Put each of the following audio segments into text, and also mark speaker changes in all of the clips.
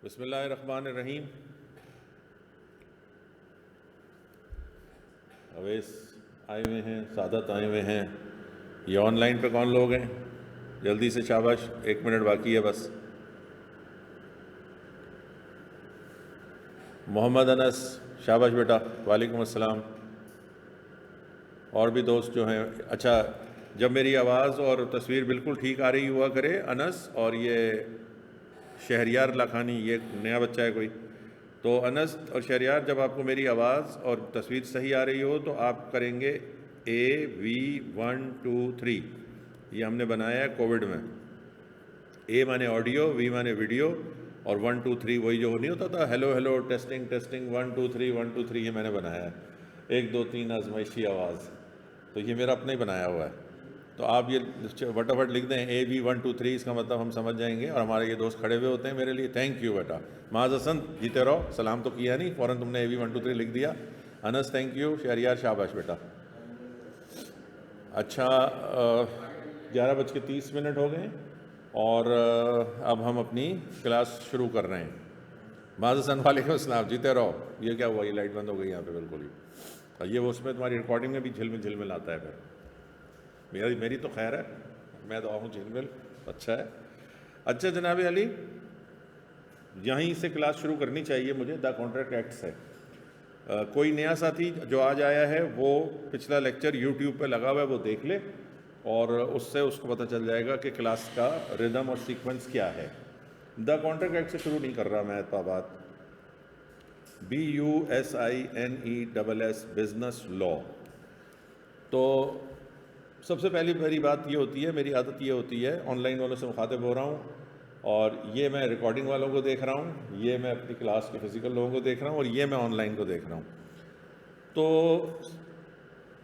Speaker 1: بسم اللہ الرحمن الرحیم۔ اویس آئے ہوئے ہیں، سعادت آئے ہوئے ہیں۔ یہ آن لائن پہ کون لوگ ہیں؟ جلدی سے شاباش، 1 منٹ باقی ہے بس۔ محمد انس، شاباش بیٹا، وعلیکم السلام۔ اور بھی دوست جو ہیں، اچھا جب میری آواز اور تصویر بالکل ٹھیک آ رہی ہوا کرے، انس اور یہ شہریار لاکھانی، یہ نیا بچہ ہے کوئی، تو انس اور شہریار جب آپ کو میری آواز اور تصویر صحیح آ رہی ہو تو آپ کریں گے AV1 2 3۔ یہ ہم نے بنایا ہے کووڈ میں۔ A مانے آڈیو، V مانے ویڈیو، اور 1 2 3 وہی جو نہیں ہوتا تھا ہیلو ہیلو ٹیسٹنگ ٹیسٹنگ 1 2 3 1 2 3، یہ میں نے بنایا ہے 1 2 3 آزمائشی آواز۔ تو یہ میرا اپنا ہی بنایا ہوا ہے، تو آپ یہ فٹافٹ لکھ دیں AV1 2 3، اس کا مطلب ہم سمجھ جائیں گے۔ اور ہمارے یہ دوست کھڑے ہوئے ہوتے ہیں میرے لیے، تھینک یو بیٹا۔ معاذ حسن جیتے رہو، سلام تو کیا نہیں، فوراً تم نے AV1 2 3 لکھ دیا۔ انس تھینک یو، شہریار شاباش بیٹا۔ اچھا 11:30 ہو گئے اور اب ہم اپنی کلاس شروع کر رہے ہیں۔ معاذ حسن وعلیکم السلام، جیتے رہو۔ یہ کیا ہوا، یہ لائٹ بند ہو گئی یہاں پہ بالکل ہی، اور یہ اس میں تمہاری ریکارڈنگ میں بھی جھلمل آتا ہے پھر۔ میری تو خیر ہے، میں تو ہوں جھلمل، اچھا ہے۔ اچھا جناب علی، یہیں سے کلاس شروع کرنی چاہیے مجھے، دا کانٹریکٹ ایکٹس ہے۔ کوئی نیا ساتھی جو آج آیا ہے وہ پچھلا لیکچر یوٹیوب پہ لگا ہوا ہے، وہ دیکھ لے، اور اس سے اس کو پتہ چل جائے گا کہ کلاس کا ردم اور سیکوینس کیا ہے۔ دا کانٹریکٹ ایکٹ سے شروع نہیں کر رہا میں بات، BUSINESS، بزنس لا۔ تو سب سے پہلی میری بات یہ ہوتی ہے، میری عادت یہ ہوتی ہے، آن لائن والوں سے مخاطب ہو رہا ہوں، اور یہ میں ریکارڈنگ والوں کو دیکھ رہا ہوں، یہ میں اپنی کلاس کے فزیکل لوگوں کو دیکھ رہا ہوں، اور یہ میں آن لائن کو دیکھ رہا ہوں۔ تو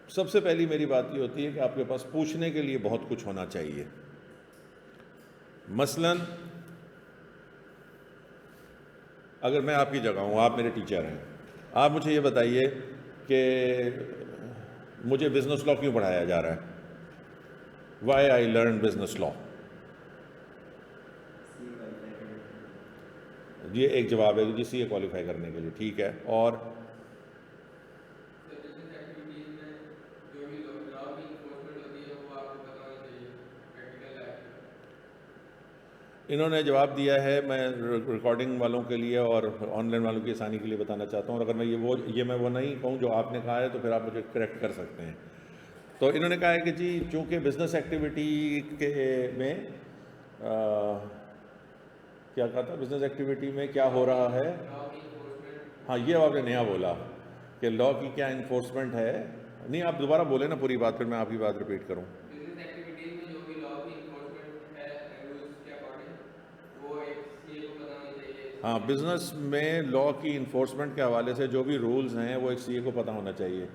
Speaker 1: سب سے پہلی میری بات یہ ہوتی ہے کہ آپ کے پاس پوچھنے کے لیے بہت کچھ ہونا چاہیے۔ مثلاً اگر میں آپ کی جگہ ہوں، آپ میرے ٹیچر ہیں، آپ مجھے یہ بتائیے کہ مجھے بزنس لا کیوں پڑھایا جا رہا ہے؟ Why I learn business law? یہ ایک جواب ہے جی، CA کوالیفائی کرنے کے لیے، ٹھیک ہے۔ اور انہوں نے جواب دیا ہے، میں ریکارڈنگ والوں کے لیے اور آن لائن والوں کی آسانی کے لیے بتانا چاہتا ہوں، اور اگر میں وہ نہیں کہوں جو آپ نے کہا ہے تو پھر آپ مجھے کریکٹ کر سکتے ہیں۔ تو انہوں نے کہا ہے کہ جی چونکہ بزنس ایکٹیویٹی کے میں کیا کہا تھا، بزنس ایکٹیویٹی میں کیا ہو رہا ہے، ہاں یہ آپ نے نیا بولا کہ لا کی کیا انفورسمنٹ ہے۔ نہیں آپ دوبارہ بولیں نا پوری بات، پھر میں آپ کی بات ریپیٹ کروں۔ ہاں بزنس میں لا کی انفورسمنٹ کے حوالے سے جو بھی رولز ہیں وہ ایک CA کو پتہ ہونا چاہیے۔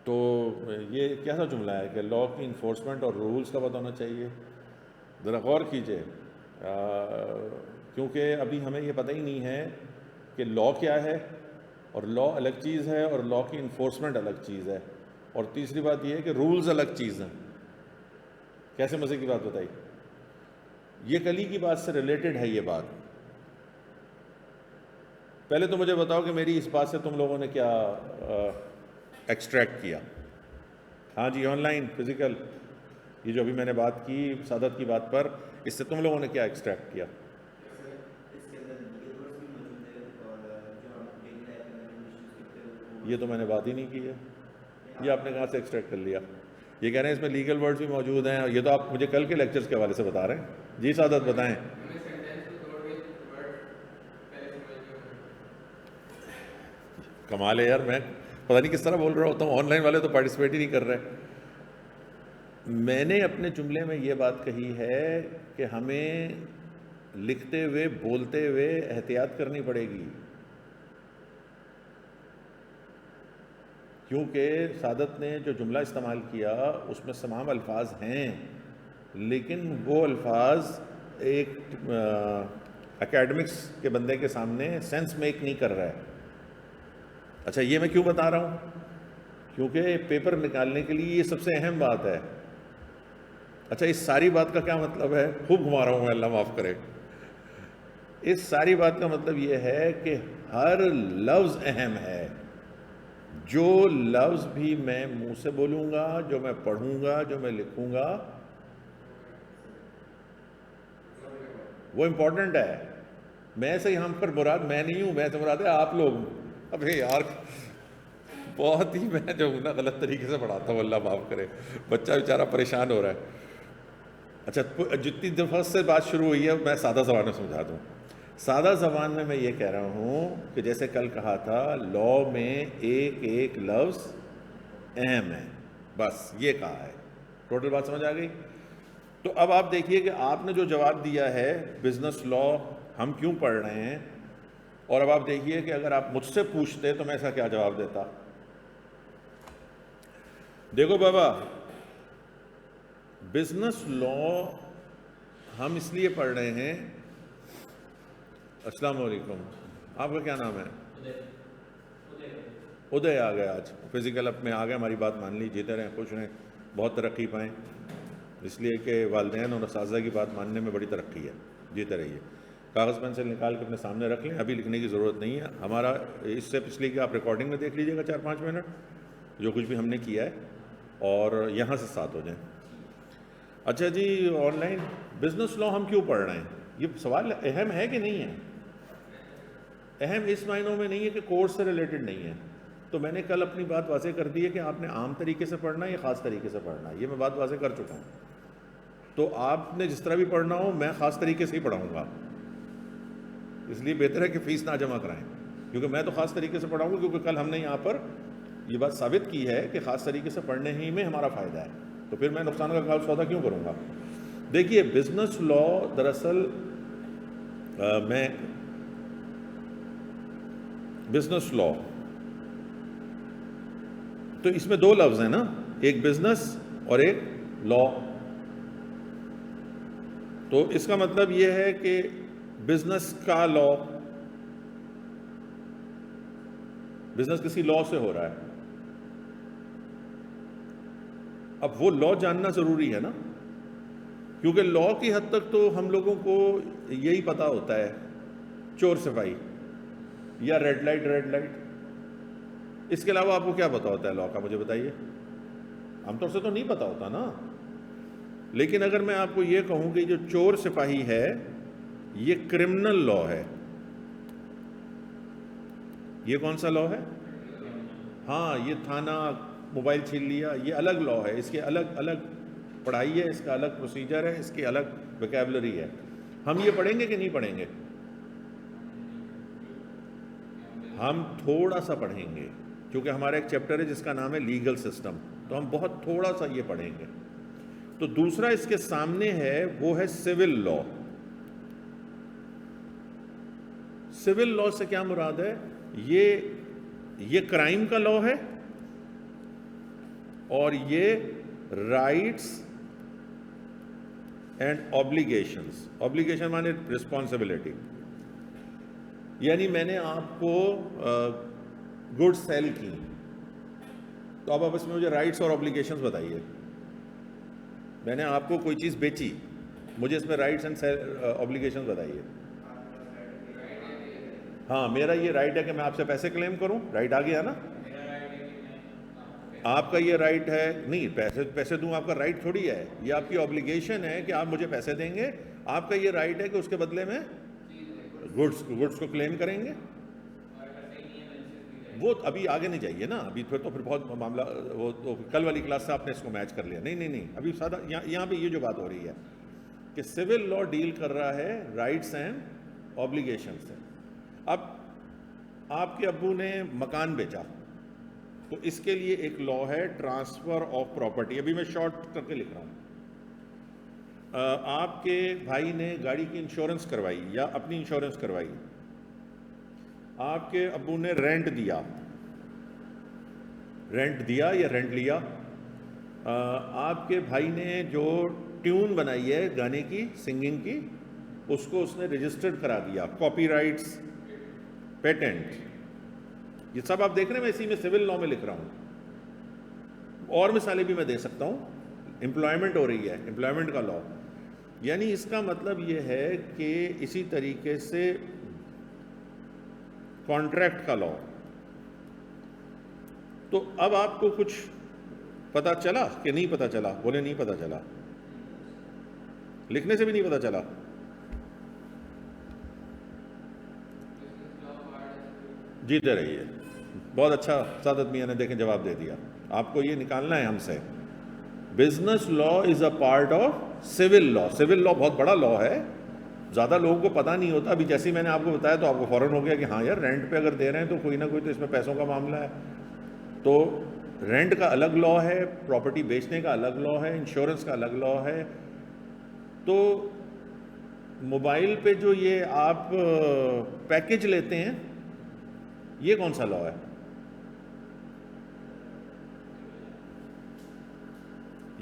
Speaker 1: تو یہ کیسا جملہ ہے کہ لا کی انفورسمنٹ اور رولز کا پتہ ہونا چاہیے؟ ذرا غور کیجئے، کیونکہ ابھی ہمیں یہ پتہ ہی نہیں ہے کہ لا کیا ہے، اور لا الگ چیز ہے اور لا کی انفورسمنٹ الگ چیز ہے، اور تیسری بات یہ ہے کہ رولز الگ چیز ہیں۔ کیسے مزے کی بات بتائی؟ یہ کل ہی کی بات سے ریلیٹڈ ہے یہ بات۔ پہلے تو مجھے بتاؤ کہ میری اس بات سے تم لوگوں نے کیا ایکسٹریکٹ کیا؟ ہاں جی، آن لائن فزیکل، یہ جو ابھی میں نے بات کی سعادت کی بات پر، اس سے تم لوگوں نے کیا ایکسٹریکٹ کیا؟ یہ تو میں نے بات ہی نہیں کی ہے، یہ آپ نے کہاں سے ایکسٹریکٹ کر لیا؟ یہ کہہ رہے ہیں اس میں لیگل ورڈز بھی موجود ہیں، یہ تو آپ مجھے کل کے لیکچرز کے حوالے سے بتا رہے ہیں۔ جی سعادت بتائیں۔ کمال ہے یار، میں پتہ نہیں کس طرح بول رہا ہوتا ہوں، آن لائن والے تو پارٹیسپیٹ ہی نہیں کر رہے۔ میں نے اپنے جملے میں یہ بات کہی ہے کہ ہمیں لکھتے ہوئے بولتے ہوئے احتیاط کرنی پڑے گی، کیونکہ سعادت نے جو جملہ استعمال کیا اس میں تمام الفاظ ہیں، لیکن وہ الفاظ ایک اکیڈمکس کے بندے کے سامنے سینس میک نہیں کر رہا ہے۔ اچھا یہ میں کیوں بتا رہا ہوں؟ کیونکہ پیپر نکالنے کے لیے یہ سب سے اہم بات ہے۔ اچھا اس ساری بات کا کیا مطلب ہے؟ خوب گھما رہا ہوں میں، اللہ معاف کرے۔ اس ساری بات کا مطلب یہ ہے کہ ہر لفظ اہم ہے. جو لفظ بھی میں منہ سے بولوں گا، جو میں پڑھوں گا، جو میں لکھوں گا، وہ امپورٹنٹ ہے. میں سے یہاں پر مراد میں نہیں ہوں، میں سے مراد ہے آپ لوگ. ابھی یار بہت ہی میں جو ہوں نا غلط طریقے سے پڑھاتا ہوں، اللہ معاف کرے، بچہ بیچارہ پریشان ہو رہا ہے. اچھا، جتنی دفعہ سے بات شروع ہوئی ہے میں سادہ زبان میں سمجھا دوں. سادہ زبان میں یہ کہہ رہا ہوں کہ جیسے کل کہا تھا، لا میں ایک ایک لفظ اہم ہے، بس یہ کہا ہے. ٹوٹل بات سمجھ آ گئی؟ تو اب آپ دیکھیے کہ آپ نے جو جواب دیا ہے بزنس لا ہم کیوں پڑھ رہے ہیں، اور اب آپ دیکھیے کہ اگر آپ مجھ سے پوچھتے تو میں ایسا کیا جواب دیتا. دیکھو بابا، بزنس لا ہم اس لیے پڑھ رہے ہیں. السلام علیکم، آپ کا کیا نام ہے؟ ادے آ گیا، آج فزیکل اپ میں آ گیا. ہماری بات مان لی، جیتے رہیں، خوش رہیں، بہت ترقی پائیں. اس لیے کہ والدین اور اساتذہ کی بات ماننے میں بڑی ترقی ہے. جیتے رہیے. کاغذ پینسل نکال کے اپنے سامنے رکھ لیں، ابھی لکھنے کی ضرورت نہیں ہے. ہمارا اس سے پچھلے کہ آپ ریکارڈنگ میں دیکھ لیجیے گا 4-5 منٹ جو کچھ بھی ہم نے کیا ہے، اور یہاں سے ساتھ ہو جائیں. اچھا جی، آن لائن بزنس لا ہم کیوں پڑھ رہے ہیں؟ یہ سوال اہم ہے کہ نہیں ہے؟ اہم اس معنوں میں نہیں ہے کہ کورس سے ریلیٹڈ نہیں ہے. تو میں نے کل اپنی بات واضح کر دی ہے کہ آپ نے عام طریقے سے پڑھنا ہے یا خاص طریقے سے پڑھنا ہے. یہ میں بات واضح کر چکا ہوں. تو آپ نے جس طرح بھی پڑھنا ہو، میں خاص طریقے سے ہی پڑھاؤں گا. اس لیے بہتر ہے کہ فیس نہ جمع کرائیں، کیونکہ میں تو خاص طریقے سے پڑھاؤں گا، کیونکہ کل ہم نے یہاں پر یہ بات ثابت کی ہے کہ خاص طریقے سے پڑھنے ہی میں ہمارا فائدہ ہے. تو پھر میں نقصان کا سودا کیوں کروں گا؟ دیکھیے، بزنس لا دراصل میں بزنس لا تو اس میں 2 لفظ ہیں نا، ایک بزنس اور ایک لا. تو اس کا مطلب یہ ہے کہ بزنس کا لا، بزنس کسی لا سے ہو رہا ہے. اب وہ لا جاننا ضروری ہے نا، کیونکہ لا کی حد تک تو ہم لوگوں کو یہی پتہ ہوتا ہے، چور سپاہی یا ریڈ لائٹ. اس کے علاوہ آپ کو کیا پتہ ہوتا ہے لا کا؟ مجھے بتائیے. عام طور سے تو نہیں پتہ ہوتا نا. لیکن اگر میں آپ کو یہ کہوں کہ جو چور سپاہی ہے یہ کرمنل لا ہے، یہ کون سا لا ہے؟ ہاں، یہ تھانہ موبائل چھین لیا، یہ الگ لا ہے. اس کے الگ الگ پڑھائی ہے، اس کا الگ پروسیجر ہے، اس کی الگ ویکیبلری ہے. ہم یہ پڑھیں گے کہ نہیں پڑھیں گے؟ ہم تھوڑا سا پڑھیں گے، کیونکہ ہمارا ایک چیپٹر ہے جس کا نام ہے لیگل سسٹم، تو ہم بہت تھوڑا سا یہ پڑھیں گے. تو دوسرا اس کے سامنے ہے، وہ ہے سول لا. سول لا سے کیا مراد ہے؟ یہ کرائم کا لا ہے، اور یہ رائٹس اینڈ آبلیگیشنز. آبلیگیشن مانے رسپانسبلٹی. یعنی میں نے آپ کو گڈ سیل کی، تو اب اس میں مجھے رائٹس اور آبلیگیشنز بتائیے. میں نے آپ کو کوئی چیز بیچی، مجھے اس میں رائٹس اینڈ آبلیگیشنز بتائیے. ہاں، میرا یہ رائٹ ہے کہ میں آپ سے پیسے کلیم کروں، رائٹ آ گیا نا. آپ کا یہ رائٹ ہے نہیں، پیسے دوں، آپ کا رائٹ تھوڑی ہے. یہ آپ کی آبلیگیشن ہے کہ آپ مجھے پیسے دیں گے. آپ کا یہ رائٹ ہے کہ اس کے بدلے میں گڈس کو کلیم کریں گے. وہ ابھی آگے نہیں جائیے نا، ابھی پھر بہت معاملہ، وہ تو کل والی کلاس سے آپ نے اس کو میچ کر لیا. نہیں، ابھی سادہ یہاں پہ یہ جو بات ہو رہی ہے کہ سول لا ڈیل کر رہا ہے رائٹس اینڈ آبلیگیشن سے. اب آپ کے ابو نے مکان بیچا، تو اس کے لیے ایک لا ہے ٹرانسفر آف پراپرٹی. ابھی میں شارٹ کر کے لکھ رہا ہوں. آپ کے بھائی نے گاڑی کی انشورنس کروائی یا اپنی انشورنس کروائی. آپ کے ابو نے رینٹ دیا یا رینٹ لیا. آپ کے بھائی نے جو ٹیون بنائی ہے گانے کی، سنگنگ کی، اس کو اس نے رجسٹرڈ کرا دیا. کاپی رائٹس، پیٹنٹ، یہ سب آپ دیکھ رہے ہیں. میں اسی میں سول لا میں لکھ رہا ہوں. اور مثالیں بھی میں دے سکتا ہوں. امپلائمنٹ ہو رہی ہے، امپلائمنٹ کا لا. یعنی اس کا مطلب یہ ہے کہ اسی طریقے سے کانٹریکٹ کا لا. تو اب آپ کو کچھ پتہ چلا کہ نہیں پتہ چلا؟ بولے نہیں پتہ چلا. لکھنے سے بھی نہیں پتہ چلا. جیتے رہیے. بہت اچھا سعادت میاں نے دیکھیں جواب دے دیا. آپ کو یہ نکالنا ہے ہم سے. Business law is a part of civil law. Civil law بہت بڑا لا ہے, زیادہ لوگوں کو پتہ نہیں ہوتا. ابھی جیسے میں نے آپ کو بتایا تو آپ کو فوراً ہو گیا کہ ہاں یار رینٹ پہ اگر دے رہے ہیں تو کوئی نہ کوئی تو اس میں پیسوں کا معاملہ ہے. تو رینٹ کا الگ لا ہے, پراپرٹی بیچنے کا الگ لا ہے, انشورنس کا الگ لا ہے. تو موبائل پہ جو یہ آپ پیکج لیتے ہیں یہ کون سا لا ہے؟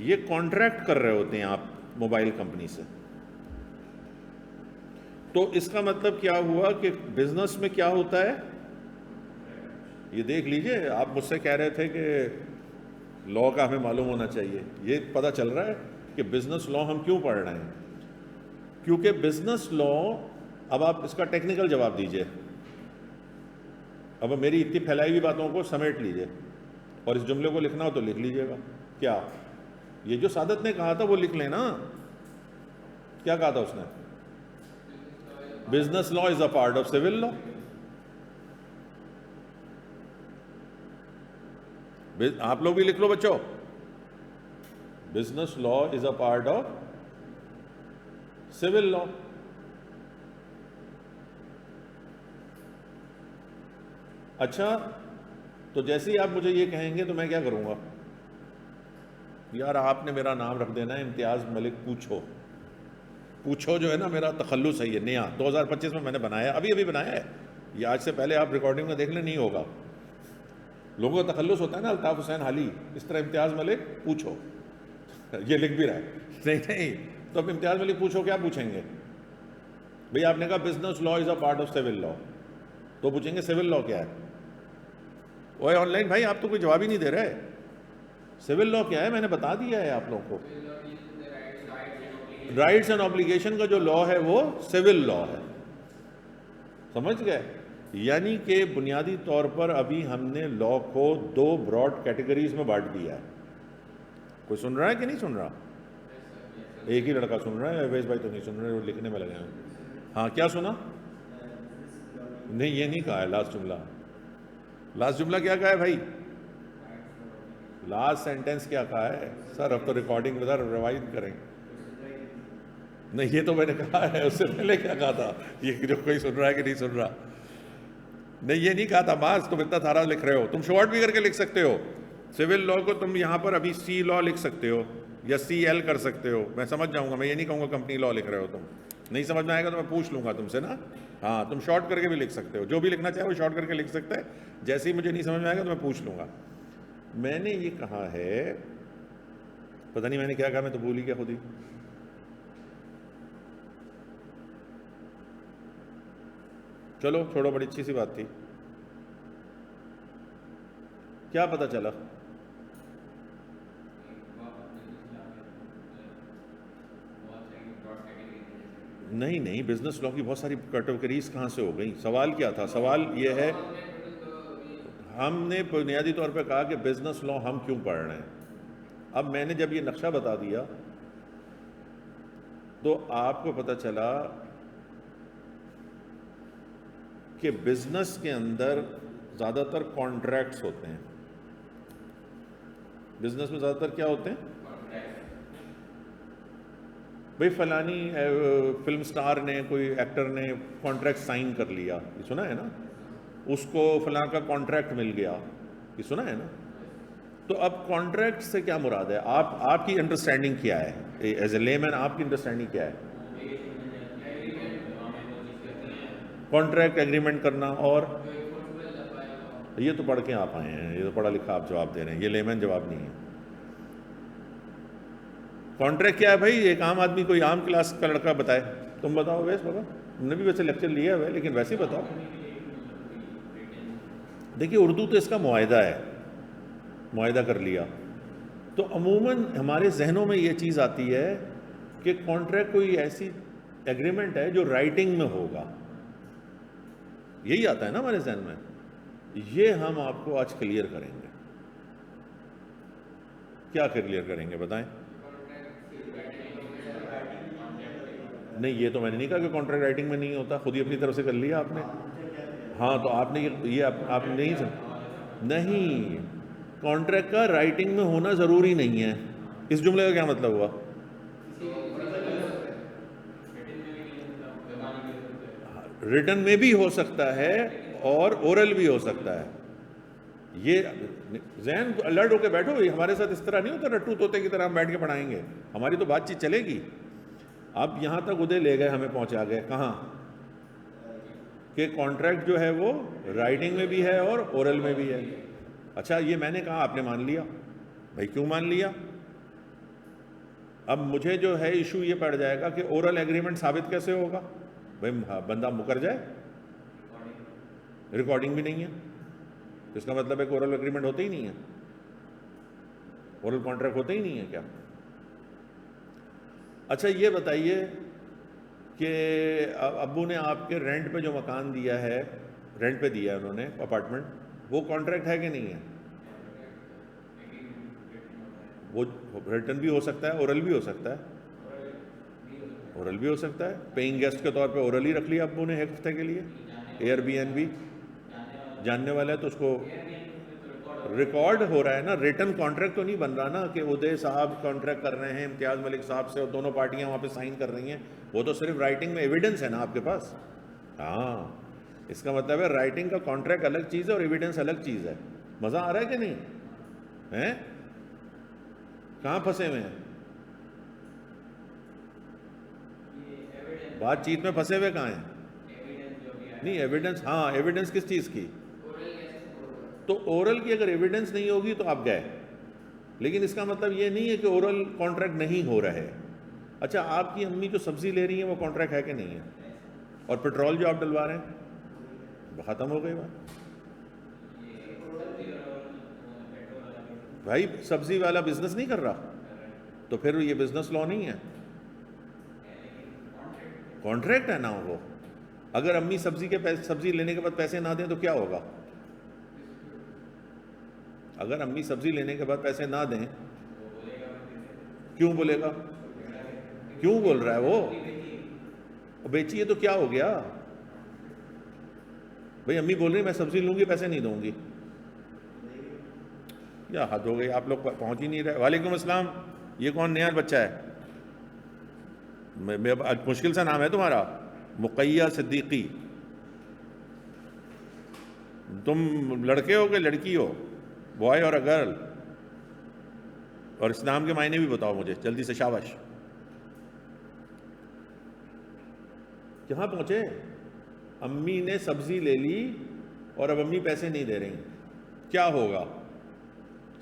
Speaker 1: یہ کانٹریکٹ کر رہے ہوتے ہیں آپ موبائل کمپنی سے. تو اس کا مطلب کیا ہوا کہ بزنس میں کیا ہوتا ہے؟ یہ دیکھ لیجئے. آپ مجھ سے کہہ رہے تھے کہ لا کا ہمیں معلوم ہونا چاہیے. یہ پتہ چل رہا ہے کہ بزنس لا ہم کیوں پڑھ رہے ہیں. کیونکہ بزنس لا, اب آپ اس کا ٹیکنیکل جواب دیجئے. اب میری اتنی پھیلائی ہوئی باتوں کو سمیٹ لیجئے اور اس جملے کو لکھنا ہو تو لکھ لیجئے گا. کیا یہ جو سعادت نے کہا تھا وہ لکھ لیں نا. کیا کہا تھا اس نے؟ Business law is a part of civil law. آپ لوگ بھی لکھ لو بچوں. Business law is a part of civil law. اچھا, تو جیسے ہی آپ مجھے یہ کہیں گے تو میں کیا کروں گا؟ یار آپ نے میرا نام رکھ دینا ہے امتیاز ملک پوچھو. پوچھو جو ہے نا میرا تخلص ہے, یہ نیا 2025 میں نے بنایا, ابھی بنایا ہے یہ. آج سے پہلے آپ ریکارڈنگ میں دیکھ لیں, نہیں ہوگا. لوگوں کا تخلص ہوتا ہے نا الطاف حسین حالی, اس طرح امتیاز ملک پوچھو. یہ لکھ بھی رہا ہے. نہیں تو اب امتیاز ملک پوچھو کیا پوچھیں گے بھئی؟ آپ نے کہا business law is a part of civil law, تو پوچھیں گے سول لا کیا ہے؟ اوے آن لائن بھائی آپ تو کوئی جواب ہی نہیں دے رہے. سول لا کیا ہے میں نے بتا دیا ہے آپ لوگوں کو. رائٹس اینڈ آبلیگیشن کا جو لا ہے وہ سول لا ہے. سمجھ گئے؟ یعنی کہ بنیادی طور پر ابھی ہم نے لا کو 2 براڈ کیٹیگریز میں بانٹ دیا ہے. کوئی سن رہا ہے کہ نہیں سن رہا؟ ایک ہی لڑکا سن رہا ہے, اویس بھائی تو نہیں سن رہے, وہ لکھنے میں لگے ہیں. ہاں کیا سنا؟ نہیں یہ نہیں کہا ہے لاسٹ جملہ. لاسٹ جملہ کیا کہا ہے بھائی؟ لاسٹ سینٹنس کیا کہا ہے؟ سر اب تو ریکارڈنگ ادھر ریوائز کریں. نہیں یہ تو میں نے کہا ہے, اس سے پہلے کیا کہا تھا؟ یہ جو کوئی سن رہا ہے کہ نہیں سن رہا. نہیں یہ نہیں کہا تھا باز, تم اتنا سارا لکھ رہے ہو. تم شارٹ بھی کر کے لکھ سکتے ہو. سول لا کو تم یہاں پر ابھی سی لا لکھ سکتے ہو یا سی ایل کر سکتے ہو, میں سمجھ جاؤں گا. میں یہ نہیں کہوں گا کمپنی لا لکھ رہے ہو. تم نہیں سمجھ میں آئے گا تو میں پوچھ لوں گا تم سے نا. ہاں تم شارٹ کر کے بھی لکھ سکتے ہو, جو بھی لکھنا چاہے وہ شارٹ کر کے لکھ سکتے ہیں. جیسے ہی مجھے نہیں سمجھ میں آئے گا تو میں پوچھ لوں گا. میں نے یہ کہا ہے, پتہ نہیں میں نے کیا کہا, میں تو بھول ہی گیا خود ہی. چلو چھوڑو, بڑی اچھی سی بات تھی. کیا پتہ چلا؟ نہیں بزنس لا کی بہت ساری کیٹیگریز کہاں سے ہو گئیں؟ سوال کیا تھا؟ سوال یہ ہے, ہم نے بنیادی طور پہ کہا کہ بزنس لا ہم کیوں پڑھ رہے ہیں. اب میں نے جب یہ نقشہ بتا دیا تو آپ کو پتہ چلا کہ بزنس کے اندر زیادہ تر کانٹریکٹس ہوتے ہیں. بزنس میں زیادہ تر کیا ہوتے ہیں بھئی؟ فلانی فلم سٹار نے, کوئی ایکٹر نے کانٹریکٹ سائن کر لیا, یہ سنا ہے نا. اس کو فلاں کا کانٹریکٹ مل گیا, یہ سنا ہے نا. تو اب کانٹریکٹ سے کیا مراد ہے؟ آپ کی انڈرسٹینڈنگ کیا ہے ایز اے لے مین؟ آپ کی انڈرسٹینڈنگ کیا ہے؟ کانٹریکٹ ایگریمنٹ کرنا. اور یہ تو پڑھ کے آپ آئے ہیں, یہ تو پڑھا لکھا آپ جواب دے رہے ہیں, یہ لے مین جواب نہیں ہے. کانٹریکٹ کیا ہے بھائی؟ ایک عام آدمی, کوئی عام کلاس کا لڑکا بتائے. تم بتاؤ ویس بابا, تم نے بھی ویسے لیکچر لیا ہے لیکن ویسے ہی بتاؤ. دیکھیے اردو تو اس کا معاہدہ ہے, معاہدہ کر لیا. تو عموماً ہمارے ذہنوں میں یہ چیز آتی ہے کہ کانٹریکٹ کوئی ایسی ایگریمنٹ ہے جو رائٹنگ میں ہوگا. یہی آتا ہے نا ہمارے ذہن میں. یہ ہم آپ کو آج کلیئر کریں گے. کیا کلیئر کریں گے بتائیں؟ نہیں، یہ تو میں نے نہیں کہا کہ کانٹریکٹ رائٹنگ میں نہیں ہوتا، خود ہی اپنی طرف سے کر لیا آپ نے. ہاں تو آپ نے یہ آپ نہیں نہیں، کانٹریکٹ کا رائٹنگ میں ہونا ضروری نہیں ہے. اس جملے کا کیا مطلب ہوا؟ ریٹن میں بھی ہو سکتا ہے اور اورل بھی ہو سکتا ہے. یہ ذہن الرٹ ہو کے بیٹھو. ہمارے ساتھ اس طرح نہیں ہوتا رٹو طوطے کی طرح ہم بیٹھ کے پڑھائیں گے. ہماری تو بات چیت چلے گی. اب یہاں تک ادھر لے گئے، ہمیں پہنچا گئے کہاں کہ کانٹریکٹ جو ہے وہ رائٹنگ میں بھی ہے اور اورل میں بھی ہے. اچھا، یہ میں نے کہا، آپ نے مان لیا. بھائی کیوں مان لیا؟ اب مجھے جو ہے ایشو یہ پڑ جائے گا کہ اورل ایگریمنٹ ثابت کیسے ہوگا؟ بھائی بندہ مکر جائے، ریکارڈنگ بھی نہیں ہے، اس کا مطلب ہے کہ اورل ایگریمنٹ ہوتا ہی نہیں ہے، اورل کانٹریکٹ ہوتا ہی نہیں ہے کیا؟ اچھا یہ بتائیے کہ ابو نے آپ کے رینٹ پہ جو مکان دیا ہے، رینٹ پہ دیا ہے انہوں نے اپارٹمنٹ، وہ کانٹریکٹ ہے کہ نہیں ہے؟ وہ ریٹن بھی ہو سکتا ہے، اورل بھی ہو سکتا ہے. اورل بھی ہو سکتا ہے. پیئنگ گیسٹ کے طور پہ اورل ہی رکھ لیا ابو نے ایک ہفتے کے لیے. ایئر بی این بی جاننے والا ہے تو اس کو ریکارڈ ہو رہا ہے نا. ریٹن کانٹریکٹ تو نہیں بن رہا نا کہ ادے صاحب کانٹریکٹ کر رہے ہیں امتیاز ملک صاحب سے اور دونوں پارٹیاں وہاں پہ سائن کر رہی ہیں. وہ تو صرف رائٹنگ میں ایویڈنس ہے نا آپ کے پاس. ہاں، اس کا مطلب ہے رائٹنگ کا کانٹریکٹ الگ چیز ہے اور ایویڈنس الگ چیز ہے. مزہ آ رہا ہے کہ نہیں ہے؟ کہاں پھنسے ہوئے ہیں؟ بات چیت میں پھنسے ہوئے کہاں ہیں؟ نہیں ایویڈنس، ہاں ایویڈنس کس چیز کی؟ تو اورل کی اگر ایویڈنس نہیں ہوگی تو آپ گئے. لیکن اس کا مطلب یہ نہیں ہے کہ اورل کانٹریکٹ نہیں ہو رہے. اچھا، آپ کی امی جو سبزی لے رہی ہیں وہ کانٹریکٹ ہے کہ نہیں ہے؟ اور پیٹرول جو آپ ڈلوا رہے ہیں، ختم ہو گئی بات. بھائی سبزی والا بزنس نہیں کر رہا تو پھر یہ بزنس لا نہیں ہے، کانٹریکٹ ہے نا وہ. اگر امی سبزی لینے کے بعد پیسے نہ دیں تو کیا ہوگا؟ اگر امی سبزی لینے کے بعد پیسے نہ دیں، کیوں بولے گا؟ کیوں بول رہا ہے وہ بیچی ہے تو کیا ہو گیا؟ بھئی امی بول رہی میں سبزی لوں گی، پیسے نہیں دوں گی. یا حد ہو گئی، آپ لوگ پہنچ ہی نہیں رہے. وعلیکم السلام. یہ کون نیا بچہ ہے؟ مشکل سا نام ہے تمہارا، مقیہ صدیقی. تم لڑکے ہو کہ لڑکی ہو؟ بوائے اور گرل؟ اور اس نام کے معنی بھی بتاؤ مجھے جلدی سے، شاباش. کہاں پہنچے؟ امی نے سبزی لے لی اور اب امی پیسے نہیں دے رہی. کیا ہوگا؟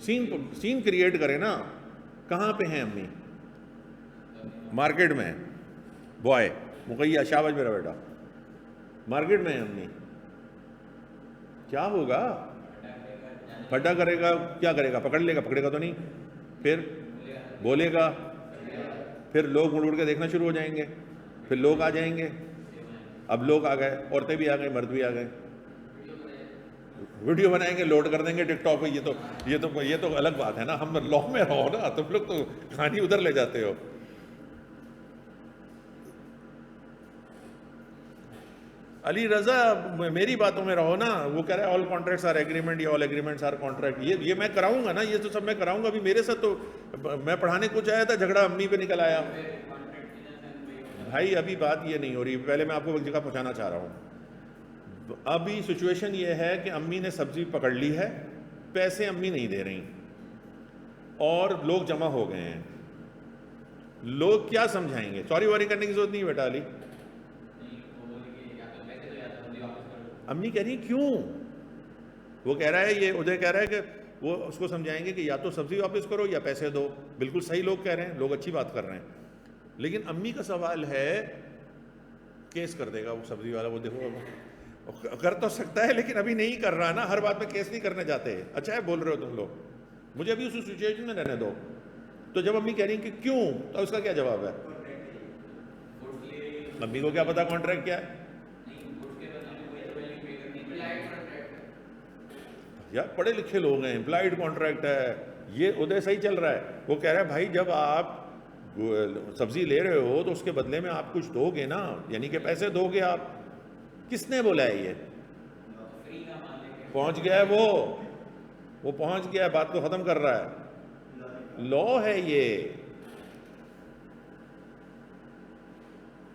Speaker 1: سین کریٹ کرے نا. کہاں پہ ہیں امی؟ مارکیٹ میں. بوائے مقیہ، شاباش میرا بیٹا، مارکیٹ میں ہے امی. کیا ہوگا؟ پھڈا کرے گا. کیا کرے گا؟ پکڑ لے گا. پکڑے گا تو نہیں، پھر بولے گا. پھر لوگ مڑ مڑ کے دیکھنا شروع ہو جائیں گے. پھر لوگ آ جائیں گے. اب لوگ آ گئے، عورتیں بھی آ گئی، مرد بھی آ گئے. ویڈیو بنائیں گے، لوڈ کر دیں گے ٹک ٹاک پہ. یہ تو الگ بات ہے نا. ہم لا میں رہو نا، تم لوگ تو کہانی ادھر لے جاتے ہو. علی رضا میری باتوں میں رہو نا. وہ کہہ رہا ہے آل کانٹریکٹس آر ایگریمنٹ یا آل ایگریمنٹس آر کانٹریکٹ. یہ میں کراؤں گا نا، یہ تو سب میں کراؤں گا. ابھی میرے ساتھ تو میں پڑھانے کچھ آیا تھا، جھگڑا امی پہ نکل آیا. بھائی ابھی بات یہ نہیں ہو رہی. پہلے میں آپ کو ایک جگہ پہنچانا چاہ رہا ہوں. ابھی سچویشن یہ ہے کہ امی نے سبزی پکڑ لی ہے، پیسے امی نہیں دے رہی اور لوگ جمع ہو گئے ہیں. لوگ کیا سمجھائیں گے؟ سوری واری کرنے کی ضرورت نہیں بیٹا علی. امی کہہ رہی کیوں؟ وہ کہہ رہا ہے، یہ ادھر کہہ رہا ہے کہ وہ اس کو سمجھائیں گے کہ یا تو سبزی واپس کرو یا پیسے دو. بالکل صحیح لوگ کہہ رہے ہیں، لوگ اچھی بات کر رہے ہیں. لیکن امی کا سوال ہے کیس کر دے گا وہ سبزی والا. وہ دیکھو کر تو سکتا ہے لیکن ابھی نہیں کر رہا نا. ہر بات میں کیس نہیں کرنے جاتے. اچھا ہے بول رہے ہو تم لوگ، مجھے ابھی اس سچویشن میں رہنے دو. تو جب امی کہہ رہی ہیں کہ کیوں، تو اس کا کیا جواب ہے؟ امی کو کیا پتا کانٹریکٹ کیا ہے؟ یار پڑھے لکھے لوگ ہیں، امپلائڈ کانٹریکٹ ہے، یہ ادھر صحیح چل رہا ہے. وہ کہہ رہا ہے بھائی جب آپ سبزی لے رہے ہو تو اس کے بدلے میں آپ کچھ دو گے نا، یعنی کہ پیسے دو گے آپ. کس نے بولا ہے یہ؟ پہنچ گیا ہے وہ پہنچ گیا ہے، بات کو ختم کر رہا ہے. لا ہے یہ.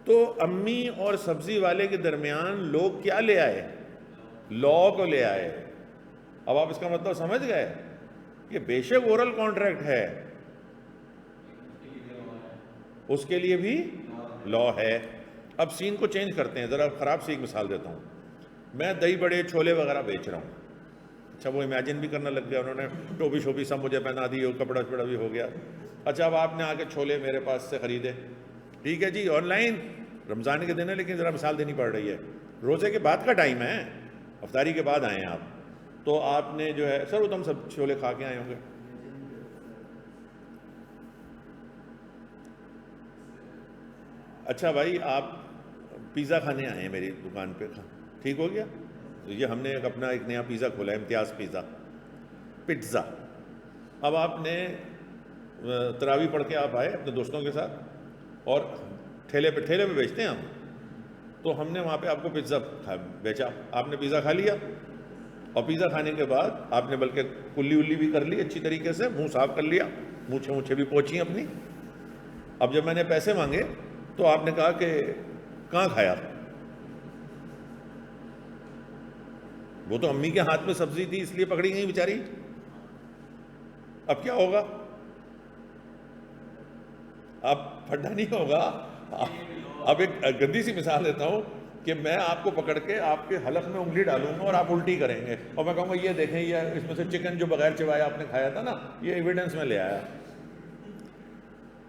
Speaker 1: تو امی اور سبزی والے کے درمیان لوگ کیا لے آئے؟ لا کو لے آئے. اب آپ اس کا مطلب سمجھ گئے کہ بے شک اورل کانٹریکٹ ہے، اس کے لیے بھی لا ہے. اب سین کو چینج کرتے ہیں، ذرا خراب سی ایک مثال دیتا ہوں. میں دہی بڑے چھولے وغیرہ بیچ رہا ہوں. اچھا وہ امیجن بھی کرنے لگ گیا، انہوں نے ٹوپی شوپی سب مجھے پہنا دی، کپڑا شپڑا بھی ہو گیا. اچھا اب آپ نے آ کے چھولے میرے پاس سے خریدے، ٹھیک ہے جی، آن لائن رمضان کے دن ہے، لیکن ذرا مثال دینی پڑ رہی ہے، روزے کے بعد کا ٹائم ہے، افطاری کے بعد آئے ہیں آپ، تو آپ نے جو ہے سر وہ تو ہم سب چھولے کھا کے آئے ہوں گے. اچھا بھائی آپ پیزا کھانے آئے ہیں میری دکان پہ، ٹھیک ہو گیا. تو یہ ہم نے اپنا ایک نیا پیزا کھولا ہے، امتیاز پزا. اب آپ نے تراویح پڑھ کے آپ آئے اپنے دوستوں کے ساتھ، اور ٹھیلے پہ بیچتے ہیں ہم، تو ہم نے وہاں پہ آپ کو پزا بیچا. آپ نے پیزا کھا لیا، اور پیزا کھانے کے بعد آپ نے بلکہ کلی بھی کر لی اچھی طریقے سے، منہ صاف کر لیا، مونچھیں بھی پوچھی اپنی. اب جب میں نے پیسے مانگے تو آپ نے کہا کہ کہاں کھایا؟ وہ تو امی کے ہاتھ میں سبزی تھی اس لیے پکڑی گئی بیچاری. اب کیا ہوگا؟ اب پھڈا نہیں ہوگا. اب ایک گندی سی مثال دیتا ہوں کہ میں آپ کو پکڑ کے آپ کے حلق میں انگلی ڈالوں گا اور آپ الٹی کریں گے، اور میں کہوں گا یہ دیکھیں یہ اس میں سے چکن جو بغیر چبایا آپ نے کھایا تھا نا، یہ ایویڈنس میں لے آیا.